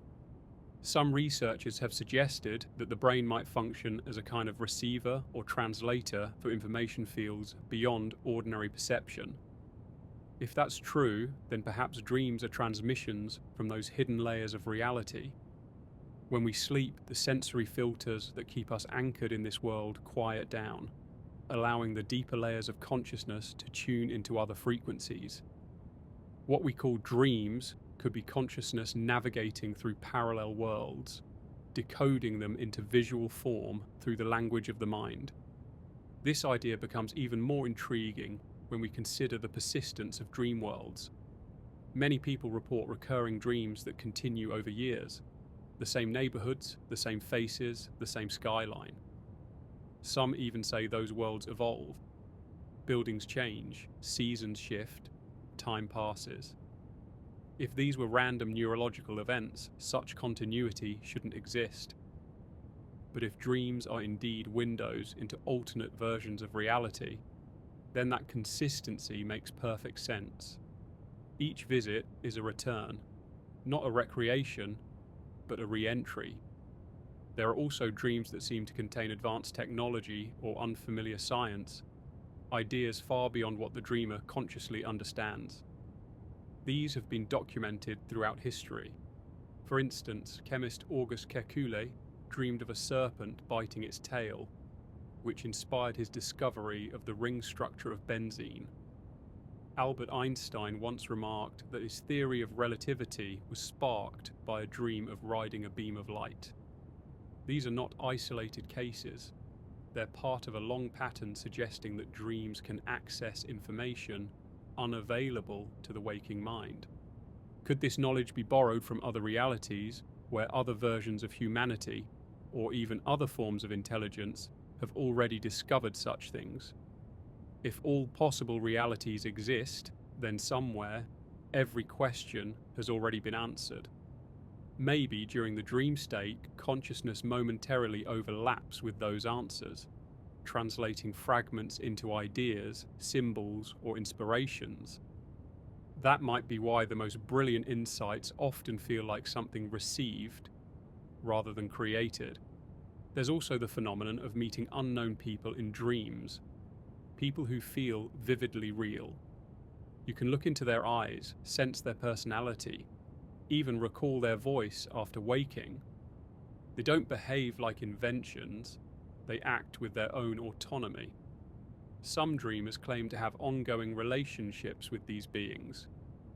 Some researchers have suggested that the brain might function as a kind of receiver or translator for information fields beyond ordinary perception. If that's true, then perhaps dreams are transmissions from those hidden layers of reality. When we sleep, the sensory filters that keep us anchored in this world quiet down, allowing the deeper layers of consciousness to tune into other frequencies. What we call dreams could be consciousness navigating through parallel worlds, decoding them into visual form through the language of the mind. This idea becomes even more intriguing when we consider the persistence of dream worlds. Many people report recurring dreams that continue over years. The same neighborhoods, the same faces, the same skyline. Some even say those worlds evolve. Buildings change, seasons shift, time passes. If these were random neurological events, such continuity shouldn't exist. But if dreams are indeed windows into alternate versions of reality, then that consistency makes perfect sense. Each visit is a return, not a recreation, but a re-entry. There are also dreams that seem to contain advanced technology or unfamiliar science, ideas far beyond what the dreamer consciously understands. These have been documented throughout history. For instance, chemist Auguste Kekule dreamed of a serpent biting its tail, which inspired his discovery of the ring structure of benzene. Albert Einstein once remarked that his theory of relativity was sparked by a dream of riding a beam of light. These are not isolated cases. They're part of a long pattern suggesting that dreams can access information unavailable to the waking mind. Could this knowledge be borrowed from other realities where other versions of humanity, or even other forms of intelligence, have already discovered such things? If all possible realities exist, then somewhere, every question has already been answered. Maybe during the dream state, consciousness momentarily overlaps with those answers, translating fragments into ideas, symbols, or inspirations. That might be why the most brilliant insights often feel like something received rather than created. There's also the phenomenon of meeting unknown people in dreams, people who feel vividly real. You can look into their eyes, sense their personality, even recall their voice after waking. They don't behave like inventions, they act with their own autonomy. Some dreamers claim to have ongoing relationships with these beings,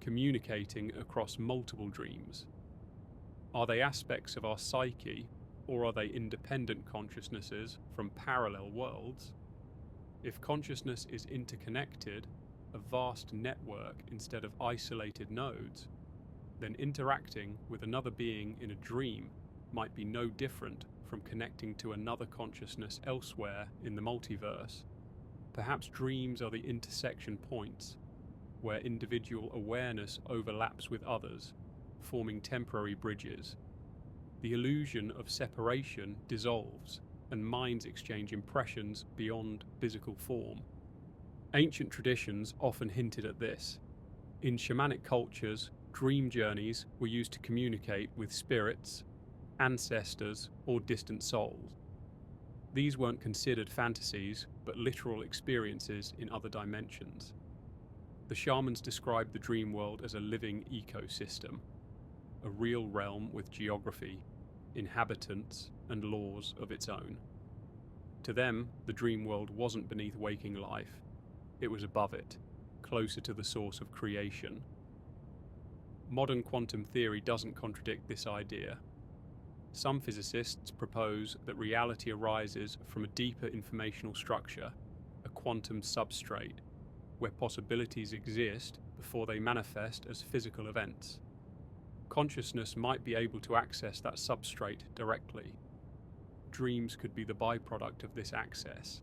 communicating across multiple dreams. Are they aspects of our psyche, Or are they independent consciousnesses from parallel worlds? If consciousness is interconnected, a vast network instead of isolated nodes, then interacting with another being in a dream might be no different from connecting to another consciousness elsewhere in the multiverse. Perhaps dreams are the intersection points where individual awareness overlaps with others, forming temporary bridges. The illusion of separation dissolves, and minds exchange impressions beyond physical form. Ancient traditions often hinted at this. In shamanic cultures, dream journeys were used to communicate with spirits, ancestors, or distant souls. These weren't considered fantasies, but literal experiences in other dimensions. The shamans described the dream world as a living ecosystem, a real realm with geography, inhabitants, and laws of its own. To them, the dream world wasn't beneath waking life, it was above it, closer to the source of creation. Modern quantum theory doesn't contradict this idea. Some physicists propose that reality arises from a deeper informational structure, a quantum substrate, where possibilities exist before they manifest as physical events. Consciousness might be able to access that substrate directly. Dreams could be the byproduct of this access,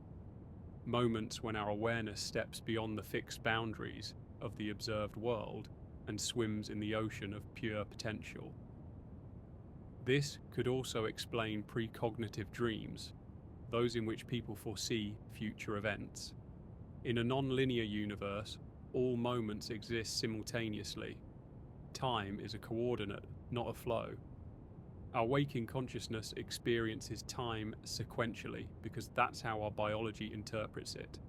moments when our awareness steps beyond the fixed boundaries of the observed world and swims in the ocean of pure potential. This could also explain precognitive dreams, those in which people foresee future events. In a non-linear universe, all moments exist simultaneously. Time is a coordinate, not a flow. Our waking consciousness experiences time sequentially because that's how our biology interprets it.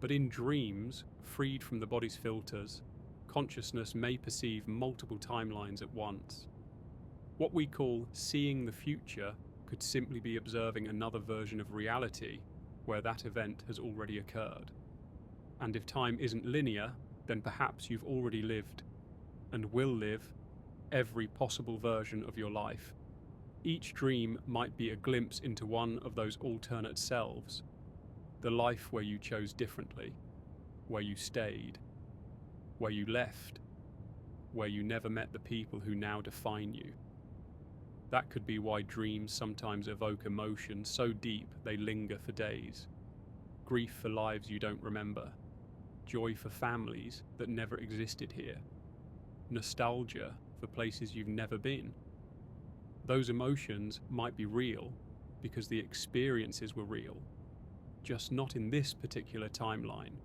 But in dreams, freed from the body's filters, consciousness may perceive multiple timelines at once. What we call seeing the future could simply be observing another version of reality where that event has already occurred. And if time isn't linear, then perhaps you've already lived and will live every possible version of your life. Each dream might be a glimpse into one of those alternate selves, the life where you chose differently, where you stayed, where you left, where you never met the people who now define you. That could be why dreams sometimes evoke emotions so deep they linger for days. Grief for lives you don't remember, joy for families that never existed here, nostalgia for places you've never been. Those emotions might be real because the experiences were real, just not in this particular timeline.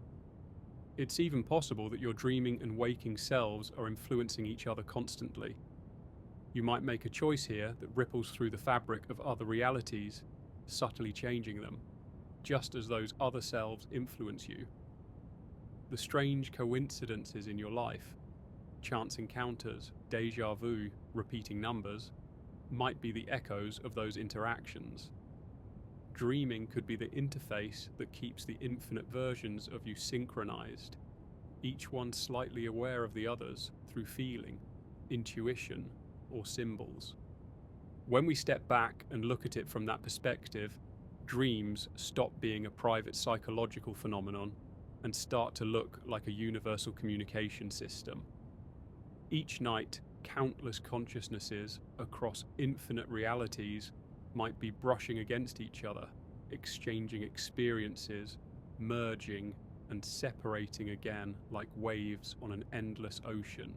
It's even possible that your dreaming and waking selves are influencing each other constantly. You might make a choice here that ripples through the fabric of other realities, subtly changing them, just as those other selves influence you. The strange coincidences in your life, chance encounters, déjà vu, repeating numbers, might be the echoes of those interactions. Dreaming could be the interface that keeps the infinite versions of you synchronized, each one slightly aware of the others through feeling, intuition, or symbols. When we step back and look at it from that perspective, dreams stop being a private psychological phenomenon and start to look like a universal communication system. Each night, countless consciousnesses across infinite realities might be brushing against each other, exchanging experiences, merging and separating again like waves on an endless ocean.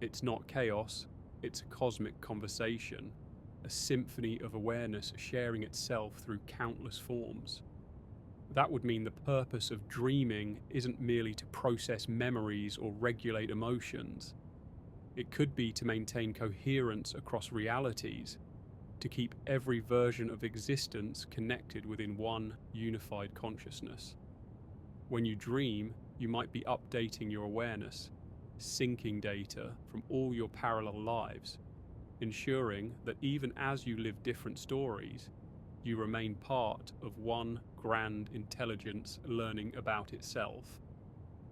It's not chaos, it's a cosmic conversation, a symphony of awareness sharing itself through countless forms. That would mean the purpose of dreaming isn't merely to process memories or regulate emotions. It could be to maintain coherence across realities, to keep every version of existence connected within one unified consciousness. When you dream, you might be updating your awareness, syncing data from all your parallel lives, ensuring that even as you live different stories, you remain part of one grand intelligence learning about itself.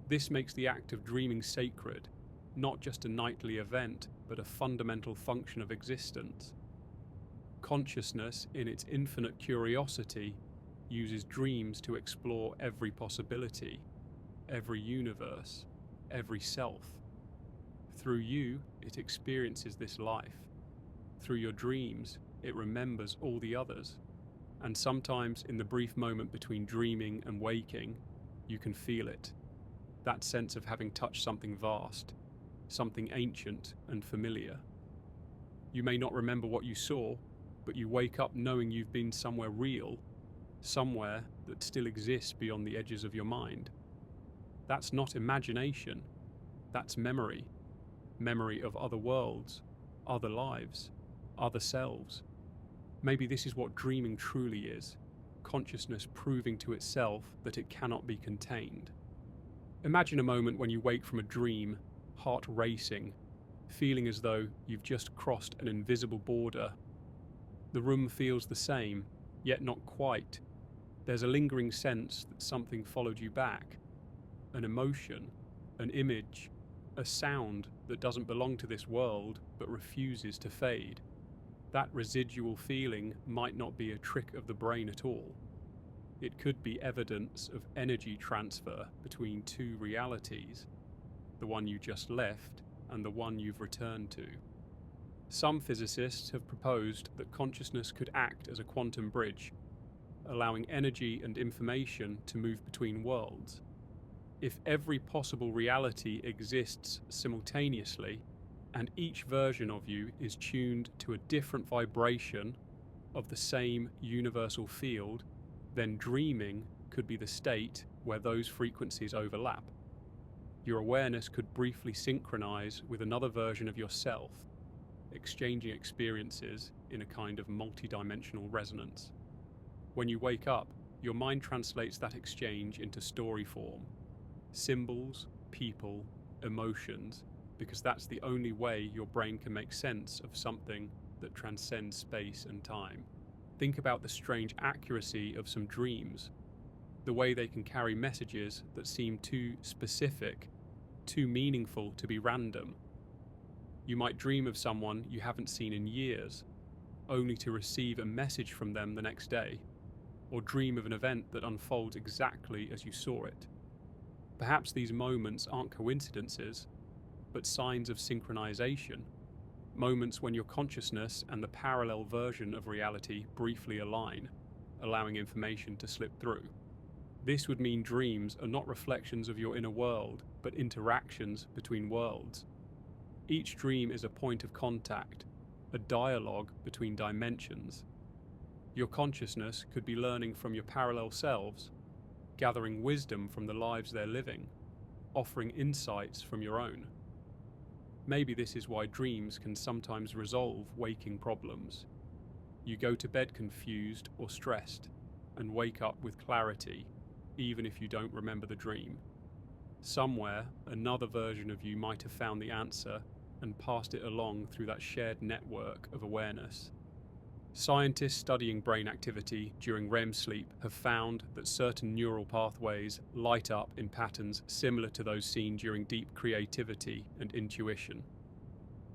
This makes the act of dreaming sacred, not just a nightly event, but a fundamental function of existence. Consciousness, in its infinite curiosity, uses dreams to explore every possibility, every universe, every self. Through you, it experiences this life. Through your dreams, it remembers all the others. And sometimes, in the brief moment between dreaming and waking, you can feel it. That sense of having touched something vast, something ancient and familiar. You may not remember what you saw, but you wake up knowing you've been somewhere real, somewhere that still exists beyond the edges of your mind. That's not imagination, that's memory. Memory of other worlds, other lives, other selves. Maybe this is what dreaming truly is, consciousness proving to itself that it cannot be contained. Imagine a moment when you wake from a dream, heart racing, feeling as though you've just crossed an invisible border. The room feels the same, yet not quite. There's a lingering sense that something followed you back. An emotion, an image, a sound that doesn't belong to this world but refuses to fade. That residual feeling might not be a trick of the brain at all. It could be evidence of energy transfer between two realities, the one you just left and the one you've returned to. Some physicists have proposed that consciousness could act as a quantum bridge, allowing energy and information to move between worlds. If every possible reality exists simultaneously, and each version of you is tuned to a different vibration of the same universal field, then dreaming could be the state where those frequencies overlap. Your awareness could briefly synchronize with another version of yourself, exchanging experiences in a kind of multi-dimensional resonance. When you wake up, your mind translates that exchange into story form, symbols, people, emotions, because that's the only way your brain can make sense of something that transcends space and time. Think about the strange accuracy of some dreams, the way they can carry messages that seem too specific, too meaningful to be random. You might dream of someone you haven't seen in years, only to receive a message from them the next day, or dream of an event that unfolds exactly as you saw it. Perhaps these moments aren't coincidences, but signs of synchronization, moments when your consciousness and the parallel version of reality briefly align, allowing information to slip through. This would mean dreams are not reflections of your inner world, but interactions between worlds. Each dream is a point of contact, a dialogue between dimensions. Your consciousness could be learning from your parallel selves, gathering wisdom from the lives they're living, offering insights from your own. Maybe this is why dreams can sometimes resolve waking problems. You go to bed confused or stressed, and wake up with clarity, even if you don't remember the dream. Somewhere, another version of you might have found the answer and passed it along through that shared network of awareness. Scientists studying brain activity during REM sleep have found that certain neural pathways light up in patterns similar to those seen during deep creativity and intuition.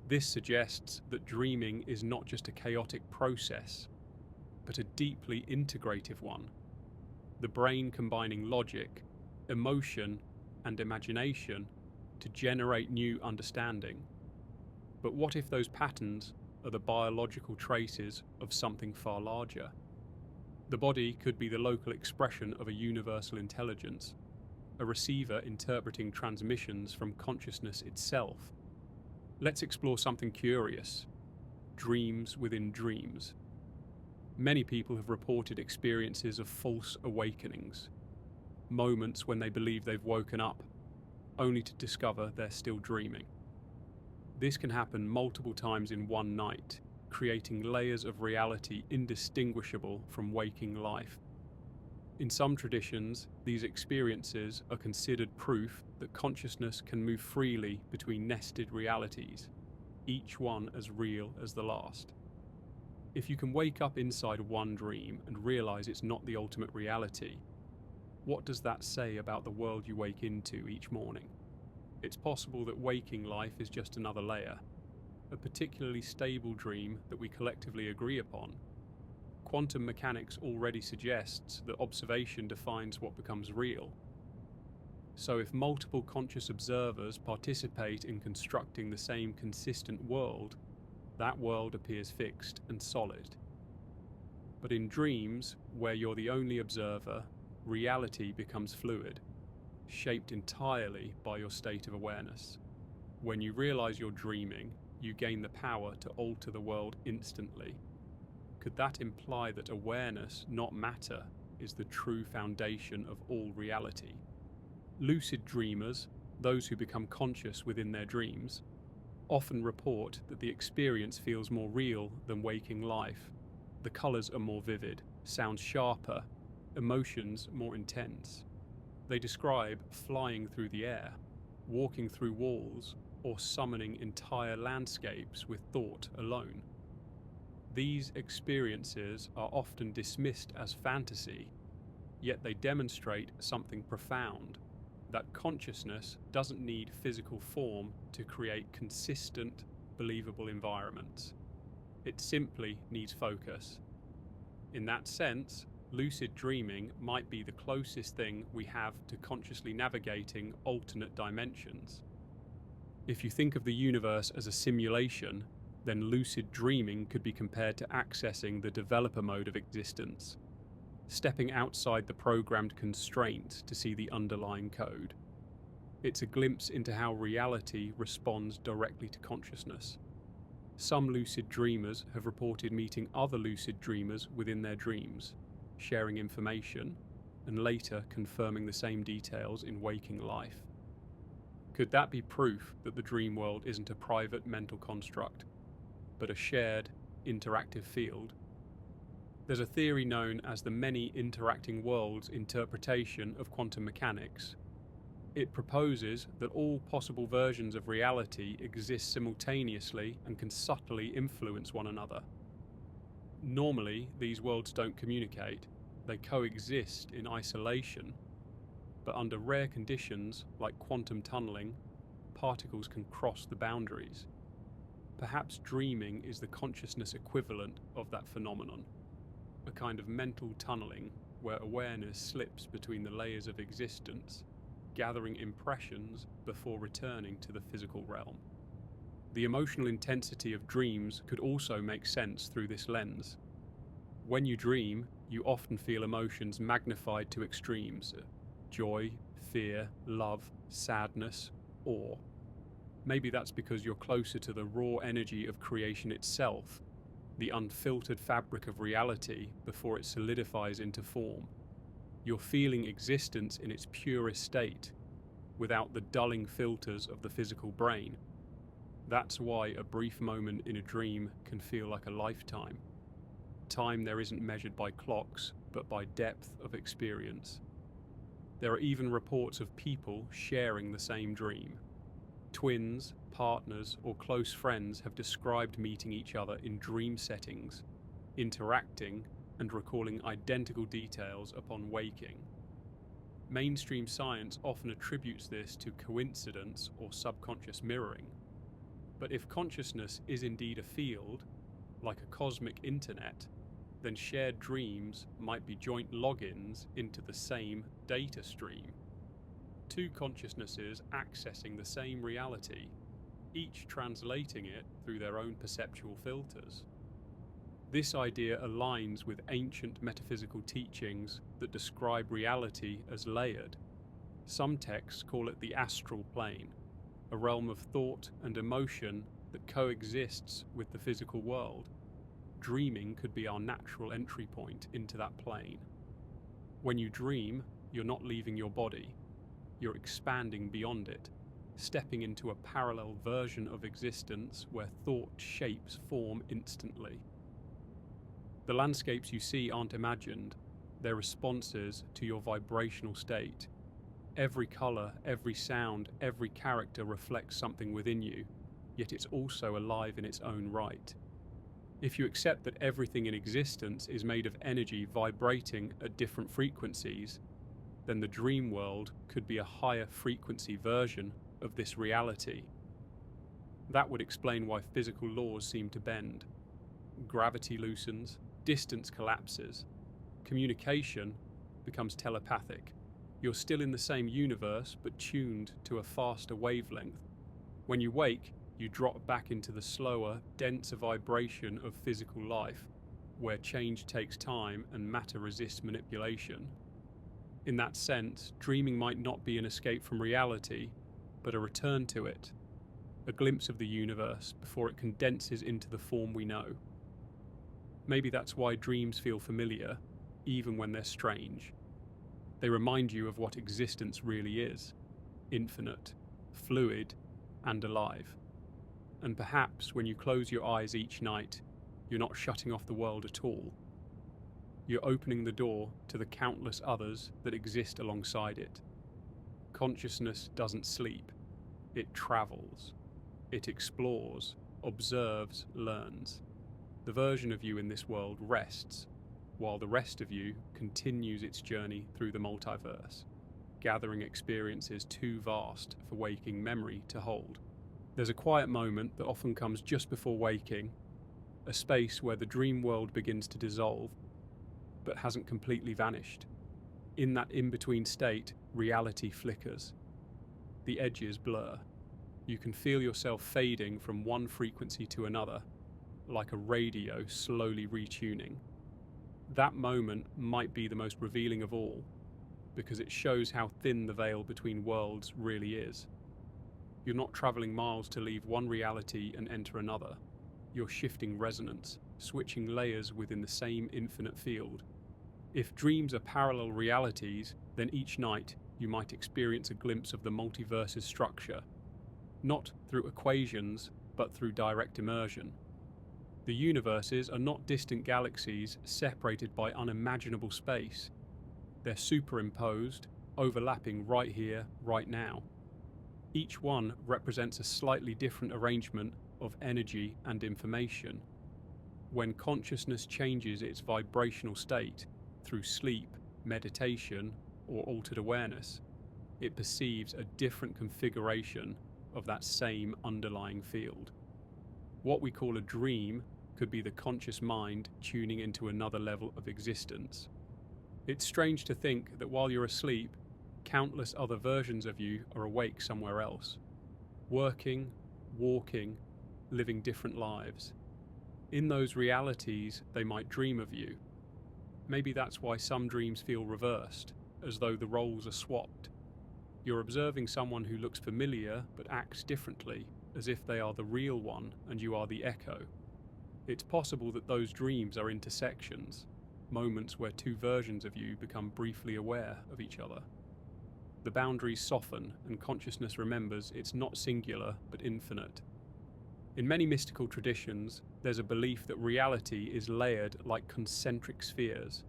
This suggests that dreaming is not just a chaotic process, but a deeply integrative one. The brain combining logic, emotion, and imagination to generate new understanding. But what if those patterns are the biological traces of something far larger? The body could be the local expression of a universal intelligence, a receiver interpreting transmissions from consciousness itself. Let's explore something curious: dreams within dreams. Many people have reported experiences of false awakenings, moments when they believe they've woken up, only to discover they're still dreaming. This can happen multiple times in one night, creating layers of reality indistinguishable from waking life. In some traditions, these experiences are considered proof that consciousness can move freely between nested realities, each one as real as the last. If you can wake up inside one dream and realize it's not the ultimate reality, what does that say about the world you wake into each morning? It's possible that waking life is just another layer, a particularly stable dream that we collectively agree upon, quantum mechanics already suggests that observation defines what becomes real. So if multiple conscious observers participate in constructing the same consistent world, that world appears fixed and solid. But in dreams, where you're the only observer, reality becomes fluid, shaped entirely by your state of awareness. When you realize you're dreaming, you gain the power to alter the world instantly. Could that imply that awareness, not matter, is the true foundation of all reality? Lucid dreamers, those who become conscious within their dreams, often report that the experience feels more real than waking life. The colours are more vivid, sounds sharper, emotions more intense. They describe flying through the air, walking through walls, or summoning entire landscapes with thought alone. These experiences are often dismissed as fantasy, yet they demonstrate something profound, that consciousness doesn't need physical form to create consistent, believable environments. It simply needs focus. In that sense, lucid dreaming might be the closest thing we have to consciously navigating alternate dimensions. If you think of the universe as a simulation, then lucid dreaming could be compared to accessing the developer mode of existence, stepping outside the programmed constraints to see the underlying code. It's a glimpse into how reality responds directly to consciousness. Some lucid dreamers have reported meeting other lucid dreamers within their dreams, sharing information, and later confirming the same details in waking life. Could that be proof that the dream world isn't a private mental construct, but a shared, interactive field? There's a theory known as the many interacting worlds interpretation of quantum mechanics. It proposes that all possible versions of reality exist simultaneously and can subtly influence one another. Normally, these worlds don't communicate, they coexist in isolation, but under rare conditions, like quantum tunneling, particles can cross the boundaries. Perhaps dreaming is the consciousness equivalent of that phenomenon, a kind of mental tunneling where awareness slips between the layers of existence, gathering impressions before returning to the physical realm. The emotional intensity of dreams could also make sense through this lens. When you dream, you often feel emotions magnified to extremes: joy, fear, love, sadness, awe. Maybe that's because you're closer to the raw energy of creation itself, the unfiltered fabric of reality before it solidifies into form. You're feeling existence in its purest state, without the dulling filters of the physical brain. That's why a brief moment in a dream can feel like a lifetime. Time there isn't measured by clocks, but by depth of experience. There are even reports of people sharing the same dream. Twins, partners, or close friends have described meeting each other in dream settings, interacting, and recalling identical details upon waking. Mainstream science often attributes this to coincidence or subconscious mirroring. But if consciousness is indeed a field, like a cosmic internet, then shared dreams might be joint logins into the same data stream. Two consciousnesses accessing the same reality, each translating it through their own perceptual filters. This idea aligns with ancient metaphysical teachings that describe reality as layered. Some texts call it the astral plane, a realm of thought and emotion that coexists with the physical world. Dreaming could be our natural entry point into that plane. When you dream, you're not leaving your body. You're expanding beyond it, stepping into a parallel version of existence where thought shapes form instantly. The landscapes you see aren't imagined, they're responses to your vibrational state. Every colour, every sound, every character reflects something within you, yet it's also alive in its own right. If you accept that everything in existence is made of energy vibrating at different frequencies, then the dream world could be a higher frequency version of this reality. That would explain why physical laws seem to bend. Gravity loosens, distance collapses, communication becomes telepathic. You're still in the same universe, but tuned to a faster wavelength. When you wake, you drop back into the slower, denser vibration of physical life, where change takes time and matter resists manipulation. In that sense, dreaming might not be an escape from reality, but a return to it, a glimpse of the universe before it condenses into the form we know. Maybe that's why dreams feel familiar, even when they're strange. They remind you of what existence really is: infinite, fluid, and alive. And perhaps when you close your eyes each night, you're not shutting off the world at all. You're opening the door to the countless others that exist alongside it. Consciousness doesn't sleep. It travels. It explores, observes, learns. The version of you in this world rests, while the rest of you continues its journey through the multiverse, gathering experiences too vast for waking memory to hold. There's a quiet moment that often comes just before waking, a space where the dream world begins to dissolve, but hasn't completely vanished. In that in-between state, reality flickers. The edges blur. You can feel yourself fading from one frequency to another, like a radio slowly retuning. That moment might be the most revealing of all, because it shows how thin the veil between worlds really is. You're not traveling miles to leave one reality and enter another. You're shifting resonance, switching layers within the same infinite field. If dreams are parallel realities, then each night you might experience a glimpse of the multiverse's structure, not through equations, but through direct immersion. The universes are not distant galaxies separated by unimaginable space. They're superimposed, overlapping right here, right now. Each one represents a slightly different arrangement of energy and information. When consciousness changes its vibrational state through sleep, meditation, or altered awareness, it perceives a different configuration of that same underlying field. What we call a dream could be the conscious mind tuning into another level of existence. It's strange to think that while you're asleep, countless other versions of you are awake somewhere else, working, walking, living different lives. In those realities, they might dream of you. Maybe that's why some dreams feel reversed, as though the roles are swapped. You're observing someone who looks familiar but acts differently, as if they are the real one and you are the echo. It's possible that those dreams are intersections, moments where two versions of you become briefly aware of each other. The boundaries soften and consciousness remembers it's not singular but infinite. In many mystical traditions, there's a belief that reality is layered like concentric spheres,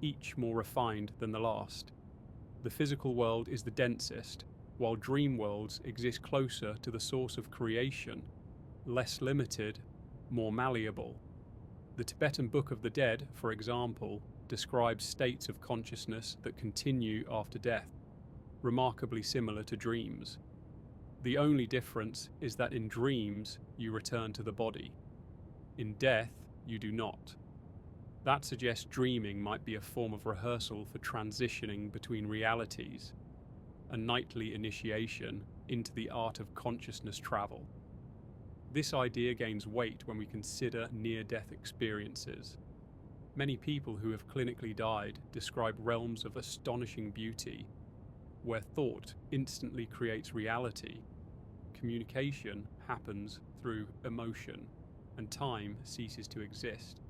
each more refined than the last. The physical world is the densest, while dream worlds exist closer to the source of creation, less limited, more malleable. The Tibetan Book of the Dead, for example, describes states of consciousness that continue after death, remarkably similar to dreams. The only difference is that in dreams, you return to the body. In death, you do not. That suggests dreaming might be a form of rehearsal for transitioning between realities, a nightly initiation into the art of consciousness travel. This idea gains weight when we consider near-death experiences. Many people who have clinically died describe realms of astonishing beauty, where thought instantly creates reality, communication happens through emotion, and time ceases to exist.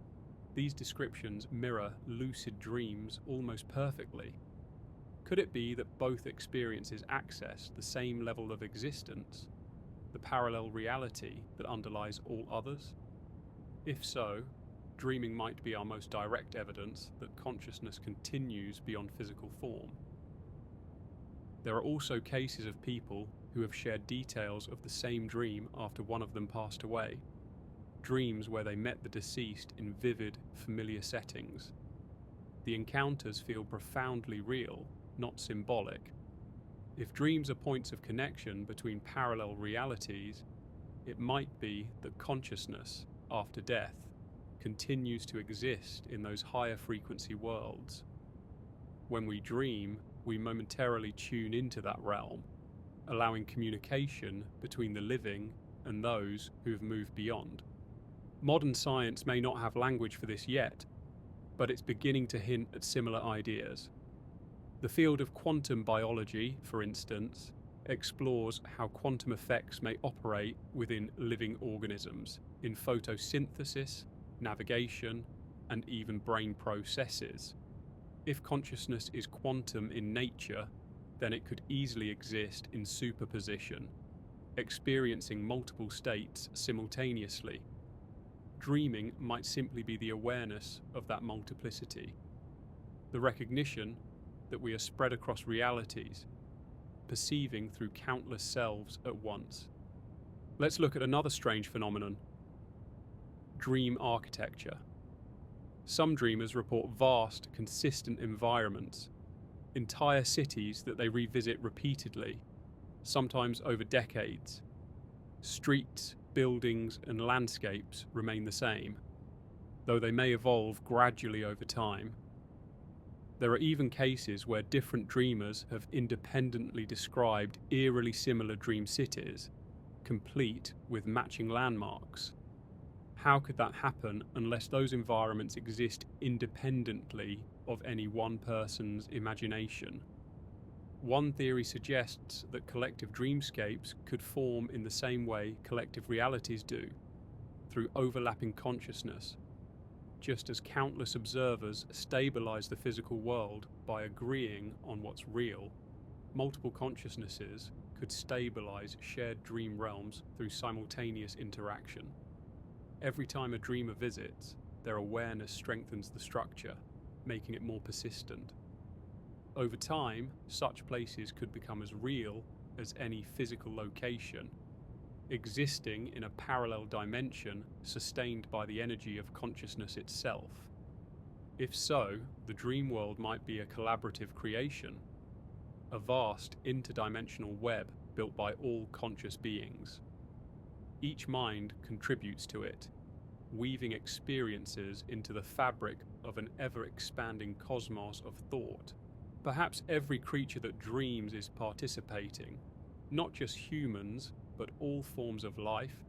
These descriptions mirror lucid dreams almost perfectly. Could it be that both experiences access the same level of existence, the parallel reality that underlies all others? If so, dreaming might be our most direct evidence that consciousness continues beyond physical form. There are also cases of people who have shared details of the same dream after one of them passed away, dreams where they met the deceased in vivid, familiar settings. The encounters feel profoundly real, not symbolic. If dreams are points of connection between parallel realities, It might be that consciousness, after death, continues to exist in those higher frequency worlds. When we dream, we momentarily tune into that realm, allowing communication between the living and those who have moved beyond. Modern science may not have language for this yet, but it's beginning to hint at similar ideas. The field of quantum biology, for instance, explores how quantum effects may operate within living organisms in photosynthesis, navigation, and even brain processes. If consciousness is quantum in nature, then it could easily exist in superposition, experiencing multiple states simultaneously. Dreaming might simply be the awareness of that multiplicity, the recognition that we are spread across realities, perceiving through countless selves at once. Let's look at another strange phenomenon: dream architecture. Some dreamers report vast, consistent environments, entire cities that they revisit repeatedly, sometimes over decades. Streets, buildings, and landscapes remain the same, though they may evolve gradually over time. There are even cases where different dreamers have independently described eerily similar dream cities, complete with matching landmarks. How could that happen unless those environments exist independently of any one person's imagination? One theory suggests that collective dreamscapes could form in the same way collective realities do, through overlapping consciousness, just as countless observers stabilize the physical world by agreeing on what's real. Multiple consciousnesses could stabilize shared dream realms through simultaneous interaction. Every time a dreamer visits, their awareness strengthens the structure, making it more persistent. Over time, such places could become as real as any physical location, existing in a parallel dimension sustained by the energy of consciousness itself. If so, the dream world might be a collaborative creation, a vast interdimensional web built by all conscious beings. Each mind contributes to it, weaving experiences into the fabric of an ever-expanding cosmos of thought. Perhaps every creature that dreams is participating, not just humans, but all forms of life,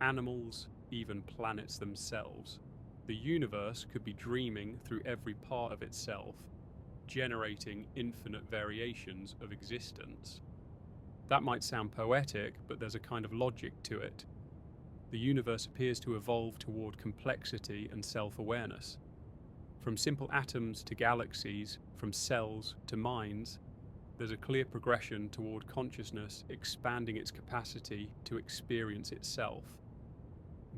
animals, even planets themselves. The universe could be dreaming through every part of itself, generating infinite variations of existence. That might sound poetic, but there's a kind of logic to it. The universe appears to evolve toward complexity and self-awareness. From simple atoms to galaxies, from cells to minds, there's a clear progression toward consciousness expanding its capacity to experience itself.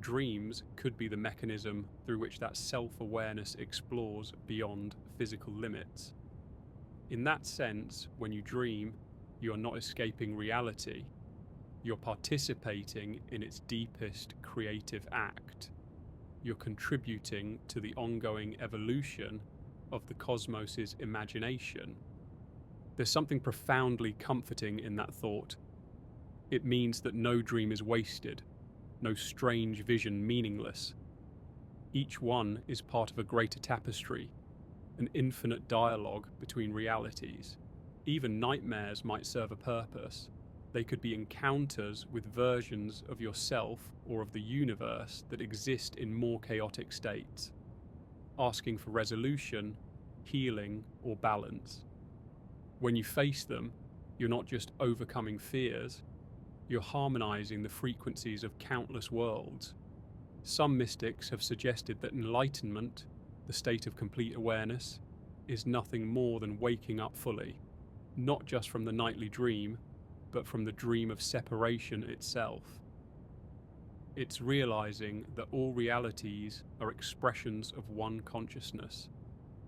Dreams could be the mechanism through which that self-awareness explores beyond physical limits. In that sense, when you dream, you are not escaping reality. You're participating in its deepest creative act. You're contributing to the ongoing evolution of the cosmos's imagination. There's something profoundly comforting in that thought. It means that no dream is wasted, no strange vision meaningless. Each one is part of a greater tapestry, an infinite dialogue between realities. Even nightmares might serve a purpose. They could be encounters with versions of yourself or of the universe that exist in more chaotic states, asking for resolution, healing, or balance. When you face them, you're not just overcoming fears, you're harmonizing the frequencies of countless worlds. Some mystics have suggested that enlightenment, the state of complete awareness, is nothing more than waking up fully, not just from the nightly dream, but from the dream of separation itself. It's realizing that all realities are expressions of one consciousness,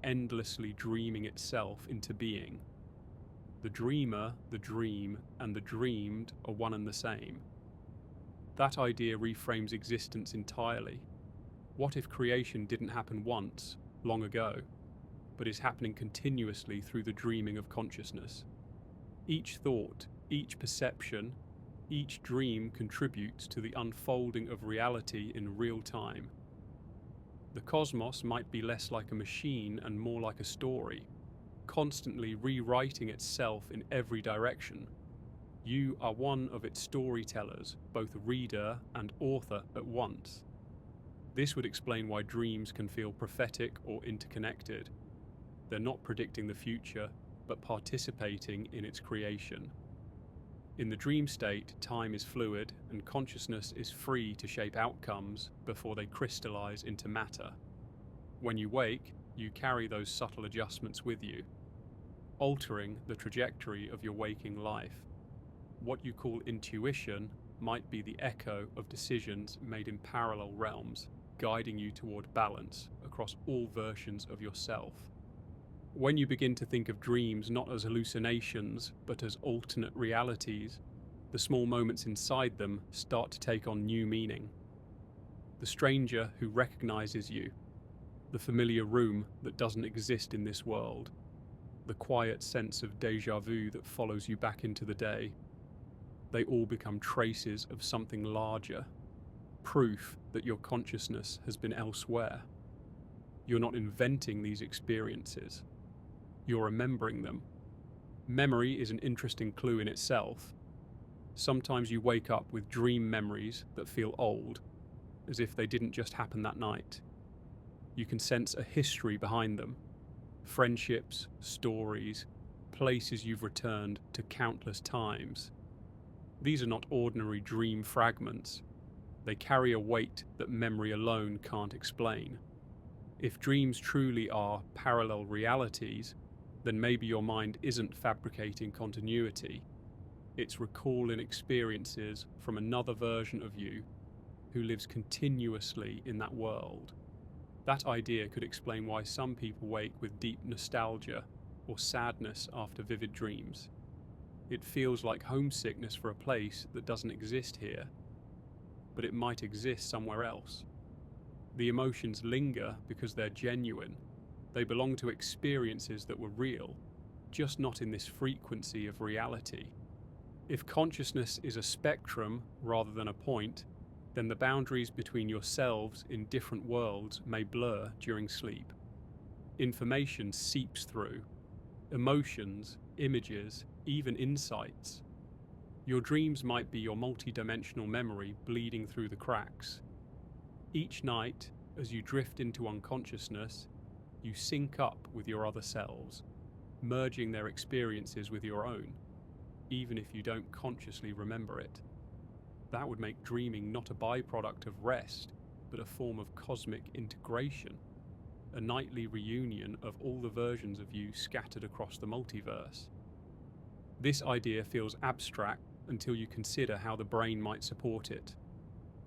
endlessly dreaming itself into being. The dreamer, the dream, and the dreamed are one and the same. That idea reframes existence entirely. What if creation didn't happen once, long ago, but is happening continuously through the dreaming of consciousness? Each thought, each perception, Each dream contributes to the unfolding of reality in real time. The cosmos might be less like a machine and more like a story, constantly rewriting itself in every direction. You are one of its storytellers, both reader and author at once. This would explain why dreams can feel prophetic or interconnected. They're not predicting the future, but participating in its creation. In the dream state, time is fluid and consciousness is free to shape outcomes before they crystallize into matter. When you wake, you carry those subtle adjustments with you, altering the trajectory of your waking life. What you call intuition might be the echo of decisions made in parallel realms, guiding you toward balance across all versions of yourself. When you begin to think of dreams not as hallucinations, but as alternate realities, the small moments inside them start to take on new meaning. The stranger who recognizes you, the familiar room that doesn't exist in this world, the quiet sense of déjà vu that follows you back into the day, they all become traces of something larger, proof that your consciousness has been elsewhere. You're not inventing these experiences. You're remembering them. Memory is an interesting clue in itself. Sometimes you wake up with dream memories that feel old, as if they didn't just happen that night. You can sense a history behind them. Friendships, stories, places you've returned to countless times. These are not ordinary dream fragments. They carry a weight that memory alone can't explain. If dreams truly are parallel realities, then maybe your mind isn't fabricating continuity. It's recalling experiences from another version of you who lives continuously in that world. That idea could explain why some people wake with deep nostalgia or sadness after vivid dreams. It feels like homesickness for a place that doesn't exist here, but it might exist somewhere else. The emotions linger because they're genuine. They belong to experiences that were real, just not in this frequency of reality. If consciousness is a spectrum rather than a point, then the boundaries between yourselves in different worlds may blur during sleep. Information seeps through. Emotions, images, even insights. Your dreams might be your multi-dimensional memory bleeding through the cracks. Each night, as you drift into unconsciousness, you sync up with your other selves, merging their experiences with your own, even if you don't consciously remember it. That would make dreaming not a byproduct of rest, but a form of cosmic integration, a nightly reunion of all the versions of you scattered across the multiverse. This idea feels abstract until you consider how the brain might support it.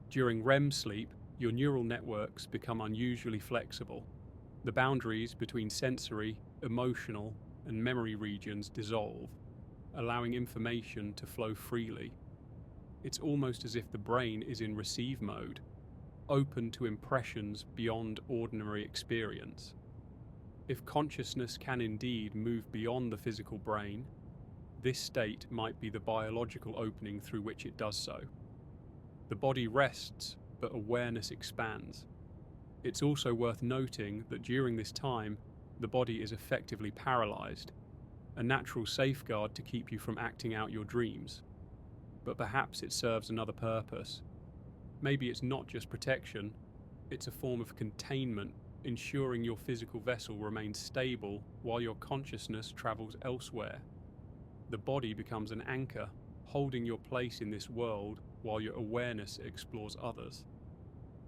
During REM sleep, your neural networks become unusually flexible. The boundaries between sensory, emotional, and memory regions dissolve, allowing information to flow freely. It's almost as if the brain is in receive mode, open to impressions beyond ordinary experience. If consciousness can indeed move beyond the physical brain, this state might be the biological opening through which it does so. The body rests, but awareness expands. It's also worth noting that during this time, the body is effectively paralyzed, a natural safeguard to keep you from acting out your dreams. But perhaps it serves another purpose. Maybe it's not just protection, it's a form of containment, ensuring your physical vessel remains stable while your consciousness travels elsewhere. The body becomes an anchor, holding your place in this world while your awareness explores others.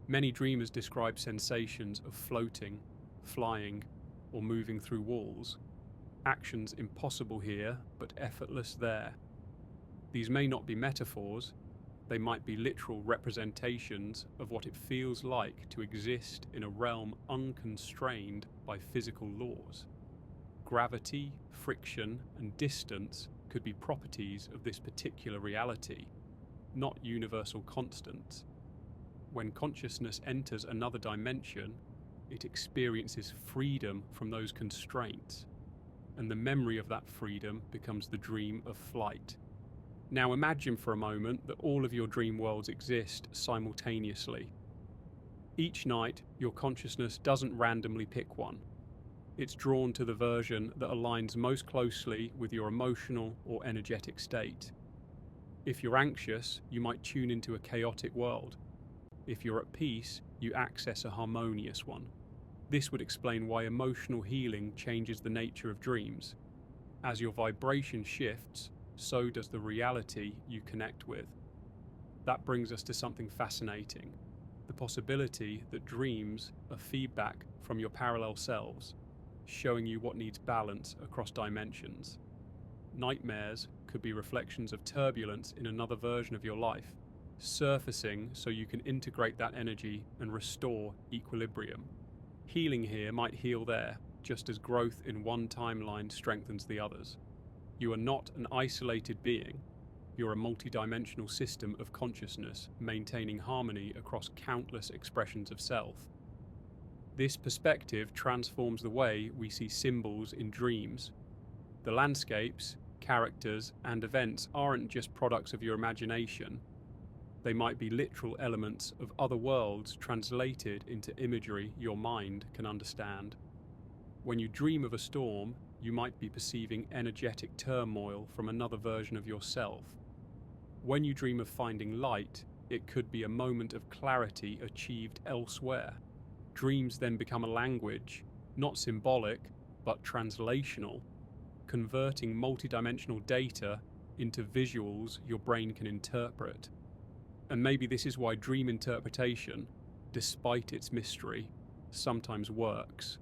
Many dreamers describe sensations of floating, flying, or moving through walls. Actions impossible here, but effortless there. These may not be metaphors, they might be literal representations of what it feels like to exist in a realm unconstrained by physical laws. Gravity, friction, and distance could be properties of this particular reality, not universal constants. When consciousness enters another dimension, it experiences freedom from those constraints, and the memory of that freedom becomes the dream of flight. Now imagine for a moment that all of your dream worlds exist simultaneously. Each night, your consciousness doesn't randomly pick one. It's drawn to the version that aligns most closely with your emotional or energetic state. If you're anxious, you might tune into a chaotic world. If you're at peace, you access a harmonious one. This would explain why emotional healing changes the nature of dreams. As your vibration shifts, so does the reality you connect with. That brings us to something fascinating: the possibility that dreams are feedback from your parallel selves, showing you what needs balance across dimensions. Nightmares could be reflections of turbulence in another version of your life, surfacing so you can integrate that energy and restore equilibrium. Healing here might heal there, just as growth in one timeline strengthens the others. You are not an isolated being. You're a multidimensional system of consciousness, maintaining harmony across countless expressions of self. This perspective transforms the way we see symbols in dreams. The landscapes, characters, and events aren't just products of your imagination. They might be literal elements of other worlds translated into imagery your mind can understand. When you dream of a storm, you might be perceiving energetic turmoil from another version of yourself. When you dream of finding light, it could be a moment of clarity achieved elsewhere. Dreams then become a language, not symbolic, but translational, converting multidimensional data into visuals your brain can interpret. And maybe this is why dream interpretation, despite its mystery, sometimes works.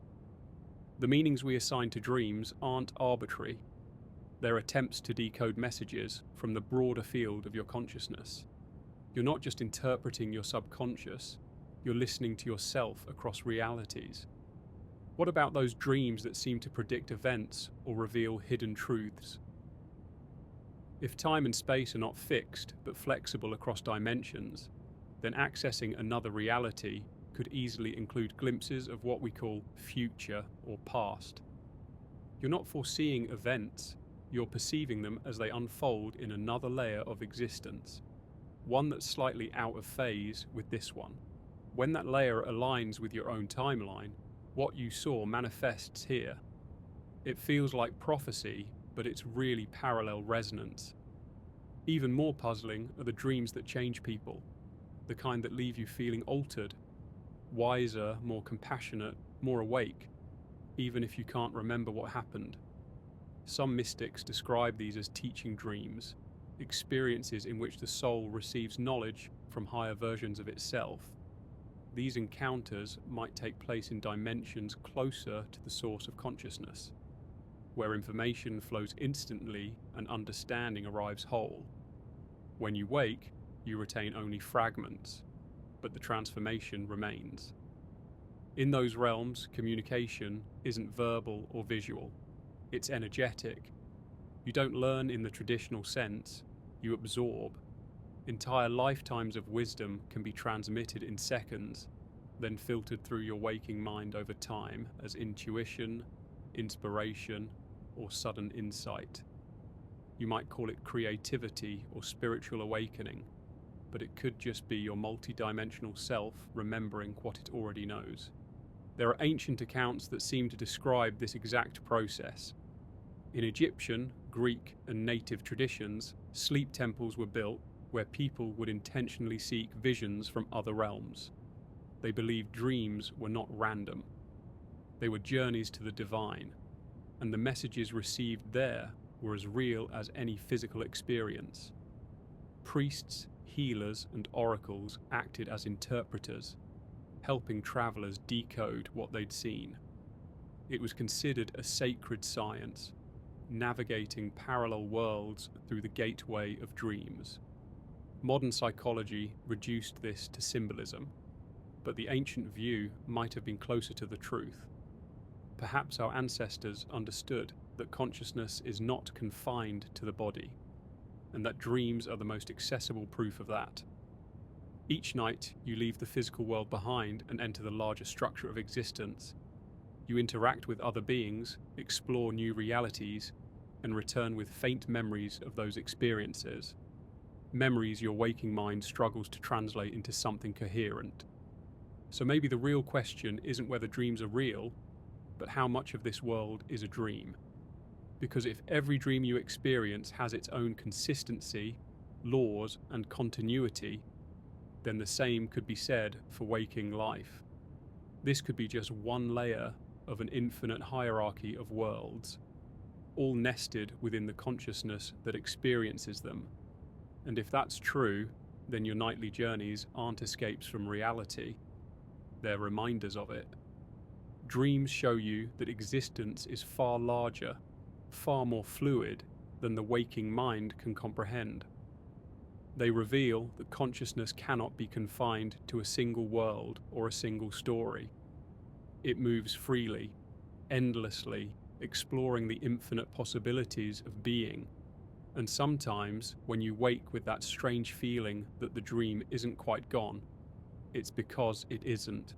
The meanings we assign to dreams aren't arbitrary. They're attempts to decode messages from the broader field of your consciousness. You're not just interpreting your subconscious, you're listening to yourself across realities. What about those dreams that seem to predict events or reveal hidden truths? If time and space are not fixed but flexible across dimensions, then accessing another reality could easily include glimpses of what we call future or past. You're not foreseeing events, you're perceiving them as they unfold in another layer of existence, one that's slightly out of phase with this one. When that layer aligns with your own timeline, what you saw manifests here. It feels like prophecy, but it's really parallel resonance. Even more puzzling are the dreams that change people, the kind that leave you feeling altered, wiser, more compassionate, more awake, even if you can't remember what happened. Some mystics describe these as teaching dreams, experiences in which the soul receives knowledge from higher versions of itself. These encounters might take place in dimensions closer to the source of consciousness, where information flows instantly and understanding arrives whole. When you wake, you retain only fragments, but the transformation remains. In those realms, communication isn't verbal or visual, it's energetic. You don't learn in the traditional sense, you absorb. Entire lifetimes of wisdom can be transmitted in seconds, then filtered through your waking mind over time as intuition, inspiration, or sudden insight. You might call it creativity or spiritual awakening, but it could just be your multidimensional self remembering what it already knows. There are ancient accounts that seem to describe this exact process. In Egyptian, Greek, and native traditions, sleep temples were built where people would intentionally seek visions from other realms. They believed dreams were not random. They were journeys to the divine, and the messages received there were as real as any physical experience. Priests, healers, and oracles acted as interpreters, helping travelers decode what they'd seen. It was considered a sacred science, navigating parallel worlds through the gateway of dreams. Modern psychology reduced this to symbolism, but the ancient view might have been closer to the truth. Perhaps our ancestors understood that consciousness is not confined to the body, and that dreams are the most accessible proof of that. Each night, you leave the physical world behind and enter the larger structure of existence. You interact with other beings, explore new realities, and return with faint memories of those experiences, memories your waking mind struggles to translate into something coherent. So maybe the real question isn't whether dreams are real, but how much of this world is a dream. Because if every dream you experience has its own consistency, laws, and continuity, then the same could be said for waking life. This could be just one layer of an infinite hierarchy of worlds, all nested within the consciousness that experiences them. And if that's true, then your nightly journeys aren't escapes from reality, they're reminders of it. Dreams show you that existence is far larger, far more fluid than the waking mind can comprehend. They reveal that consciousness cannot be confined to a single world or a single story. It moves freely, endlessly, exploring the infinite possibilities of being. And sometimes, when you wake with that strange feeling that the dream isn't quite gone, it's because it isn't.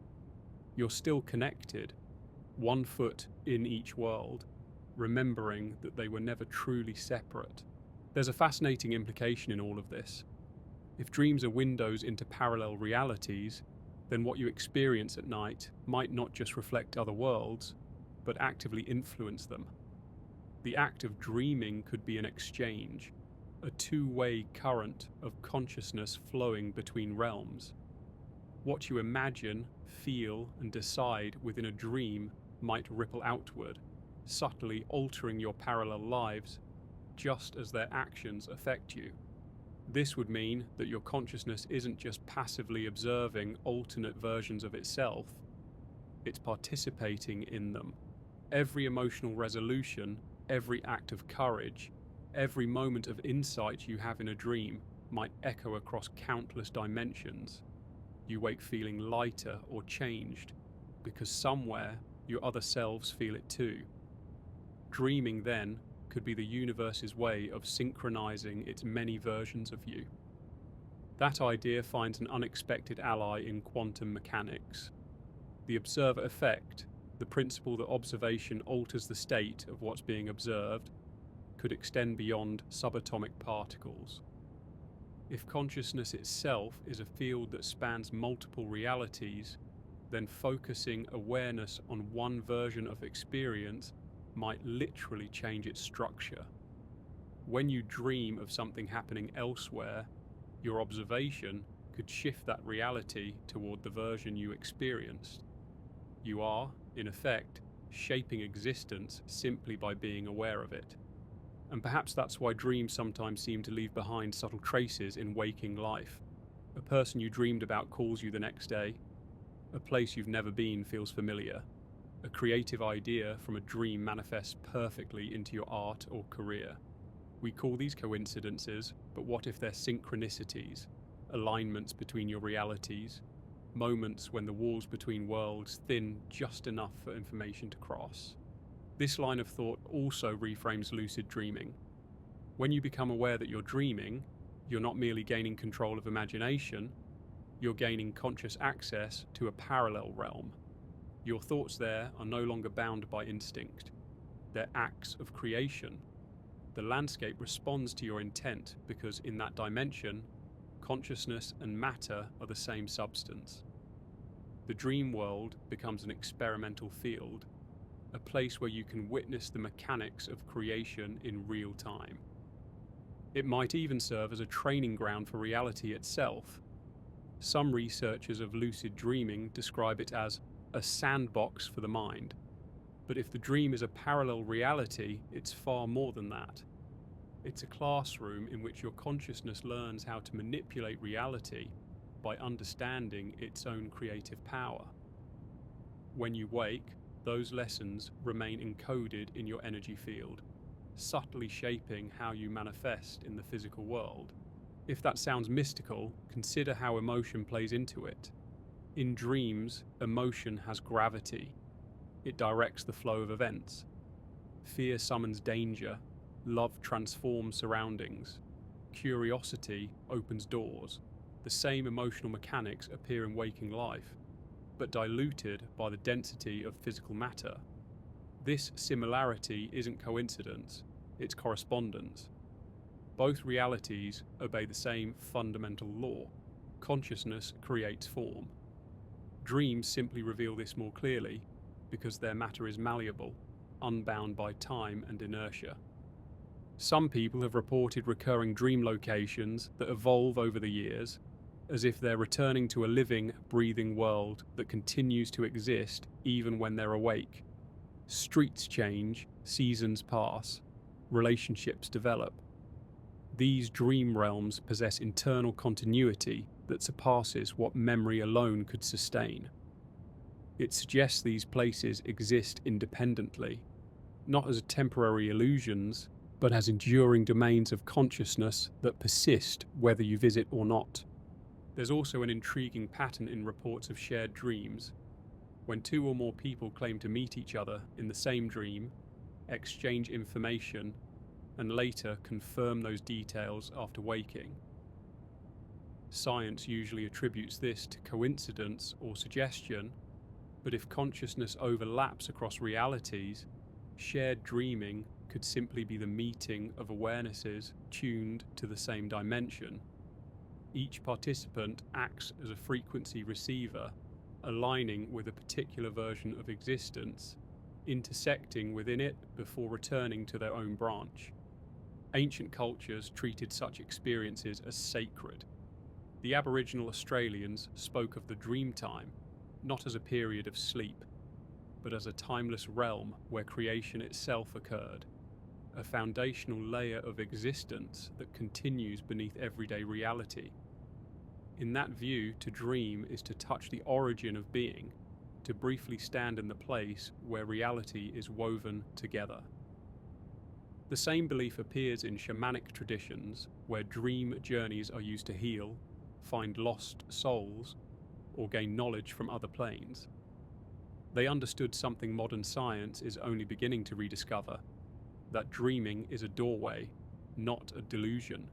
You're still connected, one foot in each world, remembering that they were never truly separate. There's a fascinating implication in all of this. If dreams are windows into parallel realities, then what you experience at night might not just reflect other worlds, but actively influence them. The act of dreaming could be an exchange, a two-way current of consciousness flowing between realms. What you imagine, feel, and decide within a dream might ripple outward, subtly altering your parallel lives, just as their actions affect you. This would mean that your consciousness isn't just passively observing alternate versions of itself, it's participating in them. Every emotional resolution, every act of courage, every moment of insight you have in a dream might echo across countless dimensions. You wake feeling lighter or changed, because somewhere your other selves feel it too. Dreaming, then, could be the universe's way of synchronizing its many versions of you. That idea finds an unexpected ally in quantum mechanics. The observer effect, the principle that observation alters the state of what's being observed, could extend beyond subatomic particles. If consciousness itself is a field that spans multiple realities, then focusing awareness on one version of experience might literally change its structure. When you dream of something happening elsewhere, your observation could shift that reality toward the version you experienced. You are, in effect, shaping existence simply by being aware of it. And perhaps that's why dreams sometimes seem to leave behind subtle traces in waking life. A person you dreamed about calls you the next day. A place you've never been feels familiar. A creative idea from a dream manifests perfectly into your art or career. We call these coincidences, but what if they're synchronicities, alignments between your realities, moments when the walls between worlds thin just enough for information to cross? This line of thought also reframes lucid dreaming. When you become aware that you're dreaming, you're not merely gaining control of imagination, you're gaining conscious access to a parallel realm. Your thoughts there are no longer bound by instinct. They're acts of creation. The landscape responds to your intent because in that dimension, consciousness and matter are the same substance. The dream world becomes an experimental field, a place where you can witness the mechanics of creation in real time. It might even serve as a training ground for reality itself. Some researchers of lucid dreaming describe it as a sandbox for the mind. But if the dream is a parallel reality, it's far more than that. It's a classroom in which your consciousness learns how to manipulate reality by understanding its own creative power. When you wake, those lessons remain encoded in your energy field, subtly shaping how you manifest in the physical world. If that sounds mystical, consider how emotion plays into it. In dreams, emotion has gravity. It directs the flow of events. Fear summons danger. Love transforms surroundings. Curiosity opens doors. The same emotional mechanics appear in waking life, but diluted by the density of physical matter. This similarity isn't coincidence. its correspondence. Both realities obey the same fundamental law: consciousness creates form. Dreams simply reveal this more clearly because their matter is malleable, unbound by time and inertia. Some people have reported recurring dream locations that evolve over the years, as if they're returning to a living, breathing world that continues to exist even when they're awake. Streets change, seasons pass, relationships develop. These dream realms possess internal continuity that surpasses what memory alone could sustain. It suggests these places exist independently, not as temporary illusions, but as enduring domains of consciousness that persist whether you visit or not. There's also an intriguing pattern in reports of shared dreams. When two or more people claim to meet each other in the same dream, exchange information, and later confirm those details after waking. Science usually attributes this to coincidence or suggestion, but if consciousness overlaps across realities, shared dreaming could simply be the meeting of awarenesses tuned to the same dimension. Each participant acts as a frequency receiver, aligning with a particular version of existence, intersecting within it before returning to their own branch. Ancient cultures treated such experiences as sacred. The Aboriginal Australians spoke of the dream time, not as a period of sleep, but as a timeless realm where creation itself occurred, a foundational layer of existence that continues beneath everyday reality. In that view, to dream is to touch the origin of being, to briefly stand in the place where reality is woven together. The same belief appears in shamanic traditions, where dream journeys are used to heal, find lost souls, or gain knowledge from other planes. They understood something modern science is only beginning to rediscover, that dreaming is a doorway, not a delusion.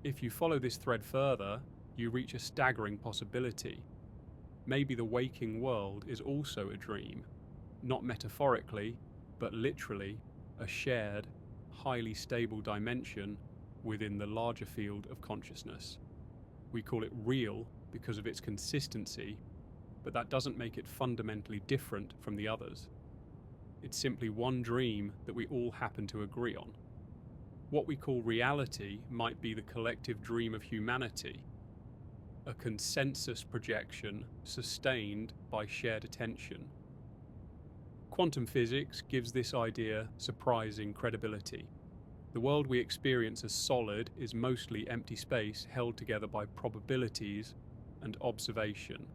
If you follow this thread further, you reach a staggering possibility. Maybe the waking world is also a dream, not metaphorically, but literally, a shared, highly stable dimension within the larger field of consciousness. We call it real because of its consistency, but that doesn't make it fundamentally different from the others. It's simply one dream that we all happen to agree on. What we call reality might be the collective dream of humanity, a consensus projection sustained by shared attention. Quantum physics gives this idea surprising credibility. The world we experience as solid is mostly empty space held together by probabilities and observation.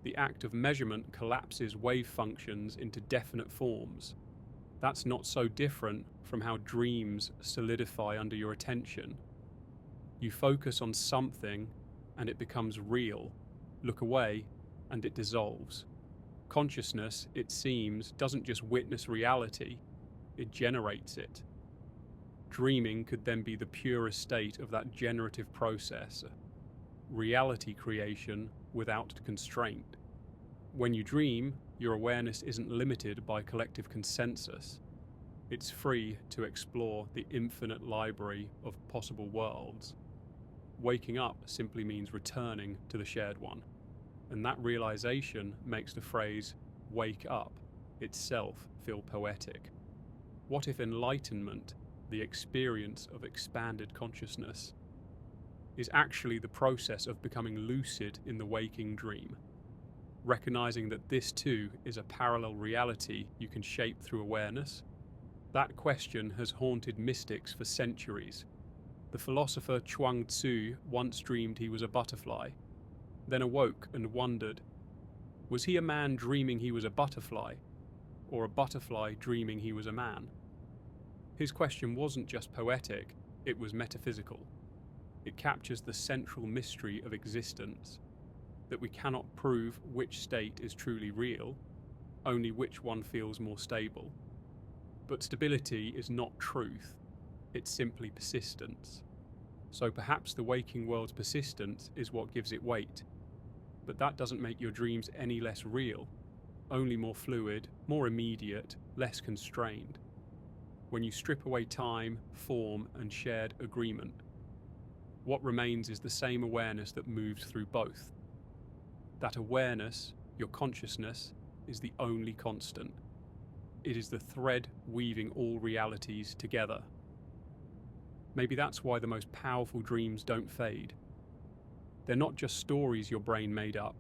The act of measurement collapses wave functions into definite forms. That's not so different from how dreams solidify under your attention. You focus on something and it becomes real. Look away and it dissolves. Consciousness, it seems, doesn't just witness reality, it generates it. Dreaming could then be the purest state of that generative process, reality creation without constraint. When you dream, your awareness isn't limited by collective consensus. It's free to explore the infinite library of possible worlds. Waking up simply means returning to the shared one. And that realization makes the phrase, wake up, itself feel poetic. What if enlightenment, the experience of expanded consciousness, is actually the process of becoming lucid in the waking dream? Recognizing that this too is a parallel reality you can shape through awareness? That question has haunted mystics for centuries. The philosopher Chuang Tzu once dreamed he was a butterfly, then awoke and wondered, was he a man dreaming he was a butterfly, or a butterfly dreaming he was a man? His question wasn't just poetic, it was metaphysical. It captures the central mystery of existence, that we cannot prove which state is truly real, only which one feels more stable. But stability is not truth, it's simply persistence. So perhaps the waking world's persistence is what gives it weight. But that doesn't make your dreams any less real, only more fluid, more immediate, less constrained. when you strip away time, form, and shared agreement, what remains is the same awareness that moves through both. That awareness, your consciousness, is the only constant. It is the thread weaving all realities together. Maybe that's why the most powerful dreams don't fade. They're not just stories your brain made up.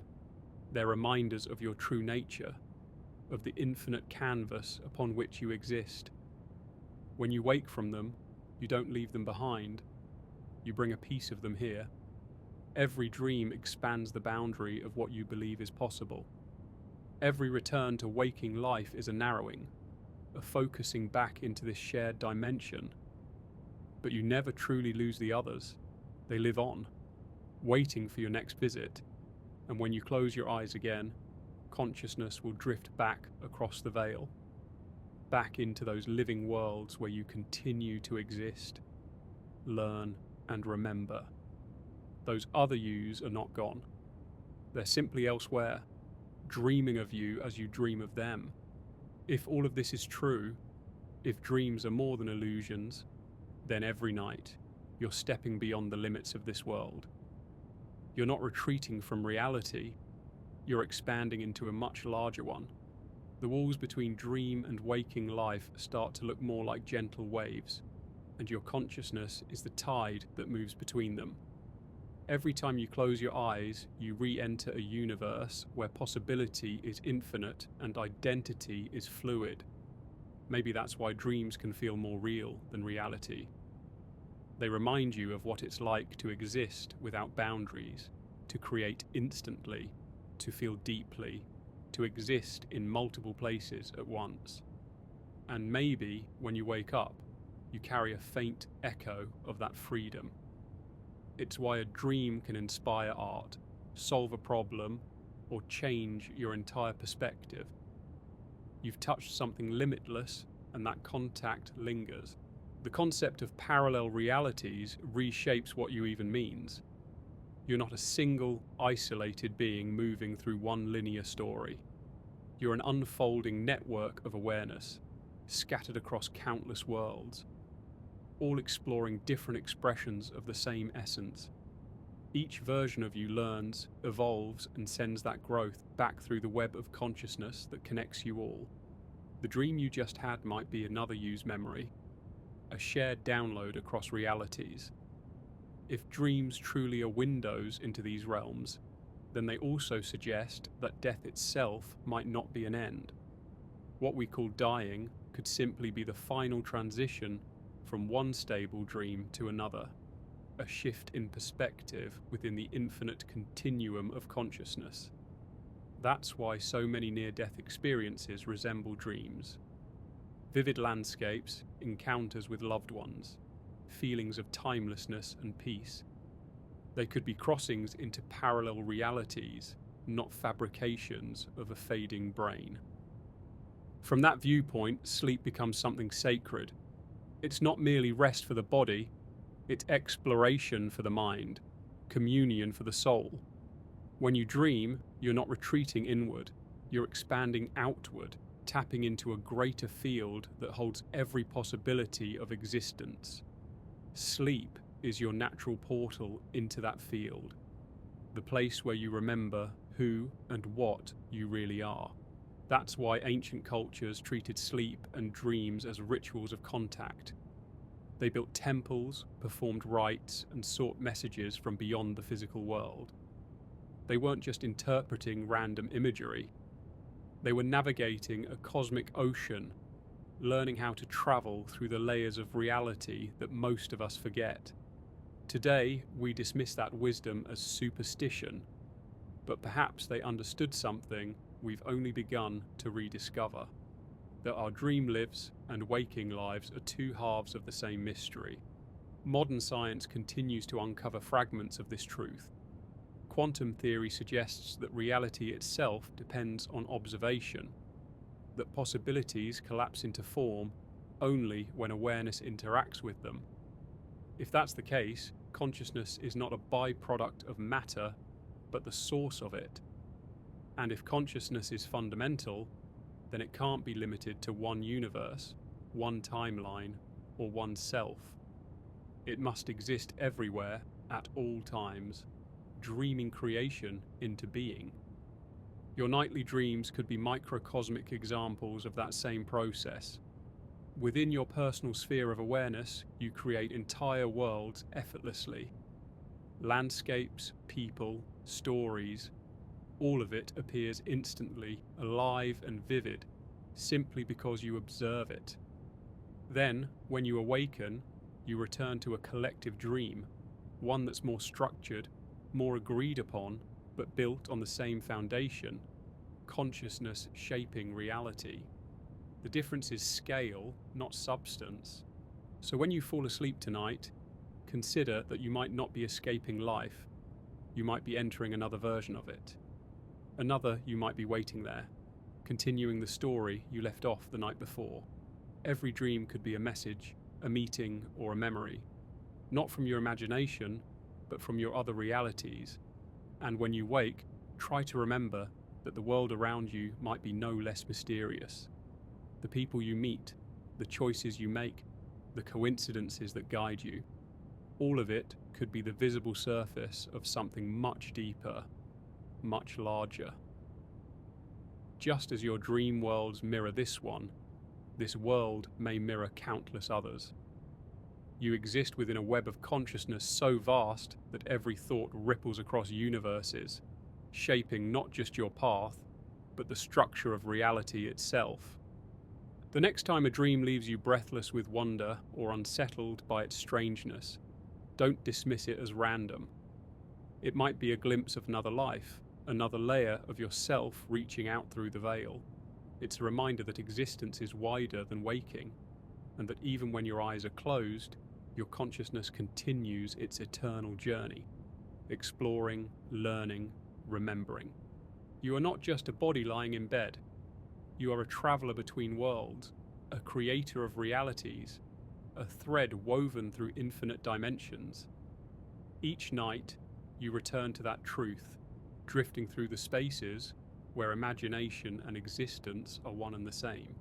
They're reminders of your true nature, of the infinite canvas upon which you exist. When you wake from them, you don't leave them behind. You bring a piece of them here. Every dream expands the boundary of what you believe is possible. Every return to waking life is a narrowing, a focusing back into this shared dimension. But you never truly lose the others. They live on, waiting for your next visit. And when you close your eyes again, consciousness will drift back across the veil, back into those living worlds where you continue to exist, learn, and remember. Those other yous are not gone. They're simply elsewhere, dreaming of you as you dream of them. If all of this is true, if dreams are more than illusions, then every night you're stepping beyond the limits of this world. You're not retreating from reality, you're expanding into a much larger one. The walls between dream and waking life start to look more like gentle waves, and your consciousness is the tide that moves between them. Every time you close your eyes, you re-enter a universe where possibility is infinite and identity is fluid. Maybe that's why dreams can feel more real than reality. They remind you of what it's like to exist without boundaries, to create instantly, to feel deeply, to exist in multiple places at once. And maybe when you wake up, you carry a faint echo of that freedom. It's why a dream can inspire art, solve a problem, or change your entire perspective. You've touched something limitless, and that contact lingers. The concept of parallel realities reshapes what you even means. You're not a single, isolated being moving through one linear story. You're an unfolding network of awareness, scattered across countless worlds, all exploring different expressions of the same essence. Each version of you learns, evolves, and sends that growth back through the web of consciousness that connects you all. The dream you just had might be another you's memory, a shared download across realities. If dreams truly are windows into these realms, then they also suggest that death itself might not be an end. What we call dying could simply be the final transition from one stable dream to another, a shift in perspective within the infinite continuum of consciousness. That's why so many near-death experiences resemble dreams. Vivid landscapes, encounters with loved ones, feelings of timelessness and peace. They could be crossings into parallel realities, not fabrications of a fading brain. From that viewpoint, sleep becomes something sacred. It's not merely rest for the body, it's exploration for the mind, communion for the soul. When you dream, you're not retreating inward, you're expanding outward, tapping into a greater field that holds every possibility of existence. Sleep is your natural portal into that field, the place where you remember who and what you really are. That's why ancient cultures treated sleep and dreams as rituals of contact. They built temples, performed rites, and sought messages from beyond the physical world. They weren't just interpreting random imagery. They were navigating a cosmic ocean, learning how to travel through the layers of reality that most of us forget. Today, we dismiss that wisdom as superstition, but perhaps they understood something we've only begun to rediscover, that our dream lives and waking lives are two halves of the same mystery. Modern science continues to uncover fragments of this truth. Quantum theory suggests that reality itself depends on observation, that possibilities collapse into form only when awareness interacts with them. If that's the case, consciousness is not a byproduct of matter, but the source of it. And if consciousness is fundamental, then it can't be limited to one universe, one timeline, or one self. It must exist everywhere, at all times, dreaming creation into being. Your nightly dreams could be microcosmic examples of that same process. Within your personal sphere of awareness, you create entire worlds effortlessly. Landscapes, people, stories, all of it appears instantly, alive and vivid, simply because you observe it. Then, when you awaken, you return to a collective dream, one that's more structured, more agreed upon, but built on the same foundation, consciousness shaping reality. The difference is scale, not substance. So when you fall asleep tonight, consider that you might not be escaping life, you might be entering another version of it. Another you might be waiting there, continuing the story you left off the night before. Every dream could be a message, a meeting, or a memory, not from your imagination, but from your other realities. And when you wake, try to remember that the world around you might be no less mysterious. The people you meet, the choices you make, the coincidences that guide you, all of it could be the visible surface of something much deeper, much larger. Just as your dream worlds mirror this one, this world may mirror countless others. You exist within a web of consciousness so vast that every thought ripples across universes, shaping not just your path, but the structure of reality itself. The next time a dream leaves you breathless with wonder or unsettled by its strangeness, don't dismiss it as random. It might be a glimpse of another life, another layer of yourself reaching out through the veil. It's a reminder that existence is wider than waking, and that even when your eyes are closed, your consciousness continues its eternal journey, exploring, learning, remembering. You are not just a body lying in bed. You are a traveler between worlds, a creator of realities, a thread woven through infinite dimensions. Each night, you return to that truth, drifting through the spaces where imagination and existence are one and the same.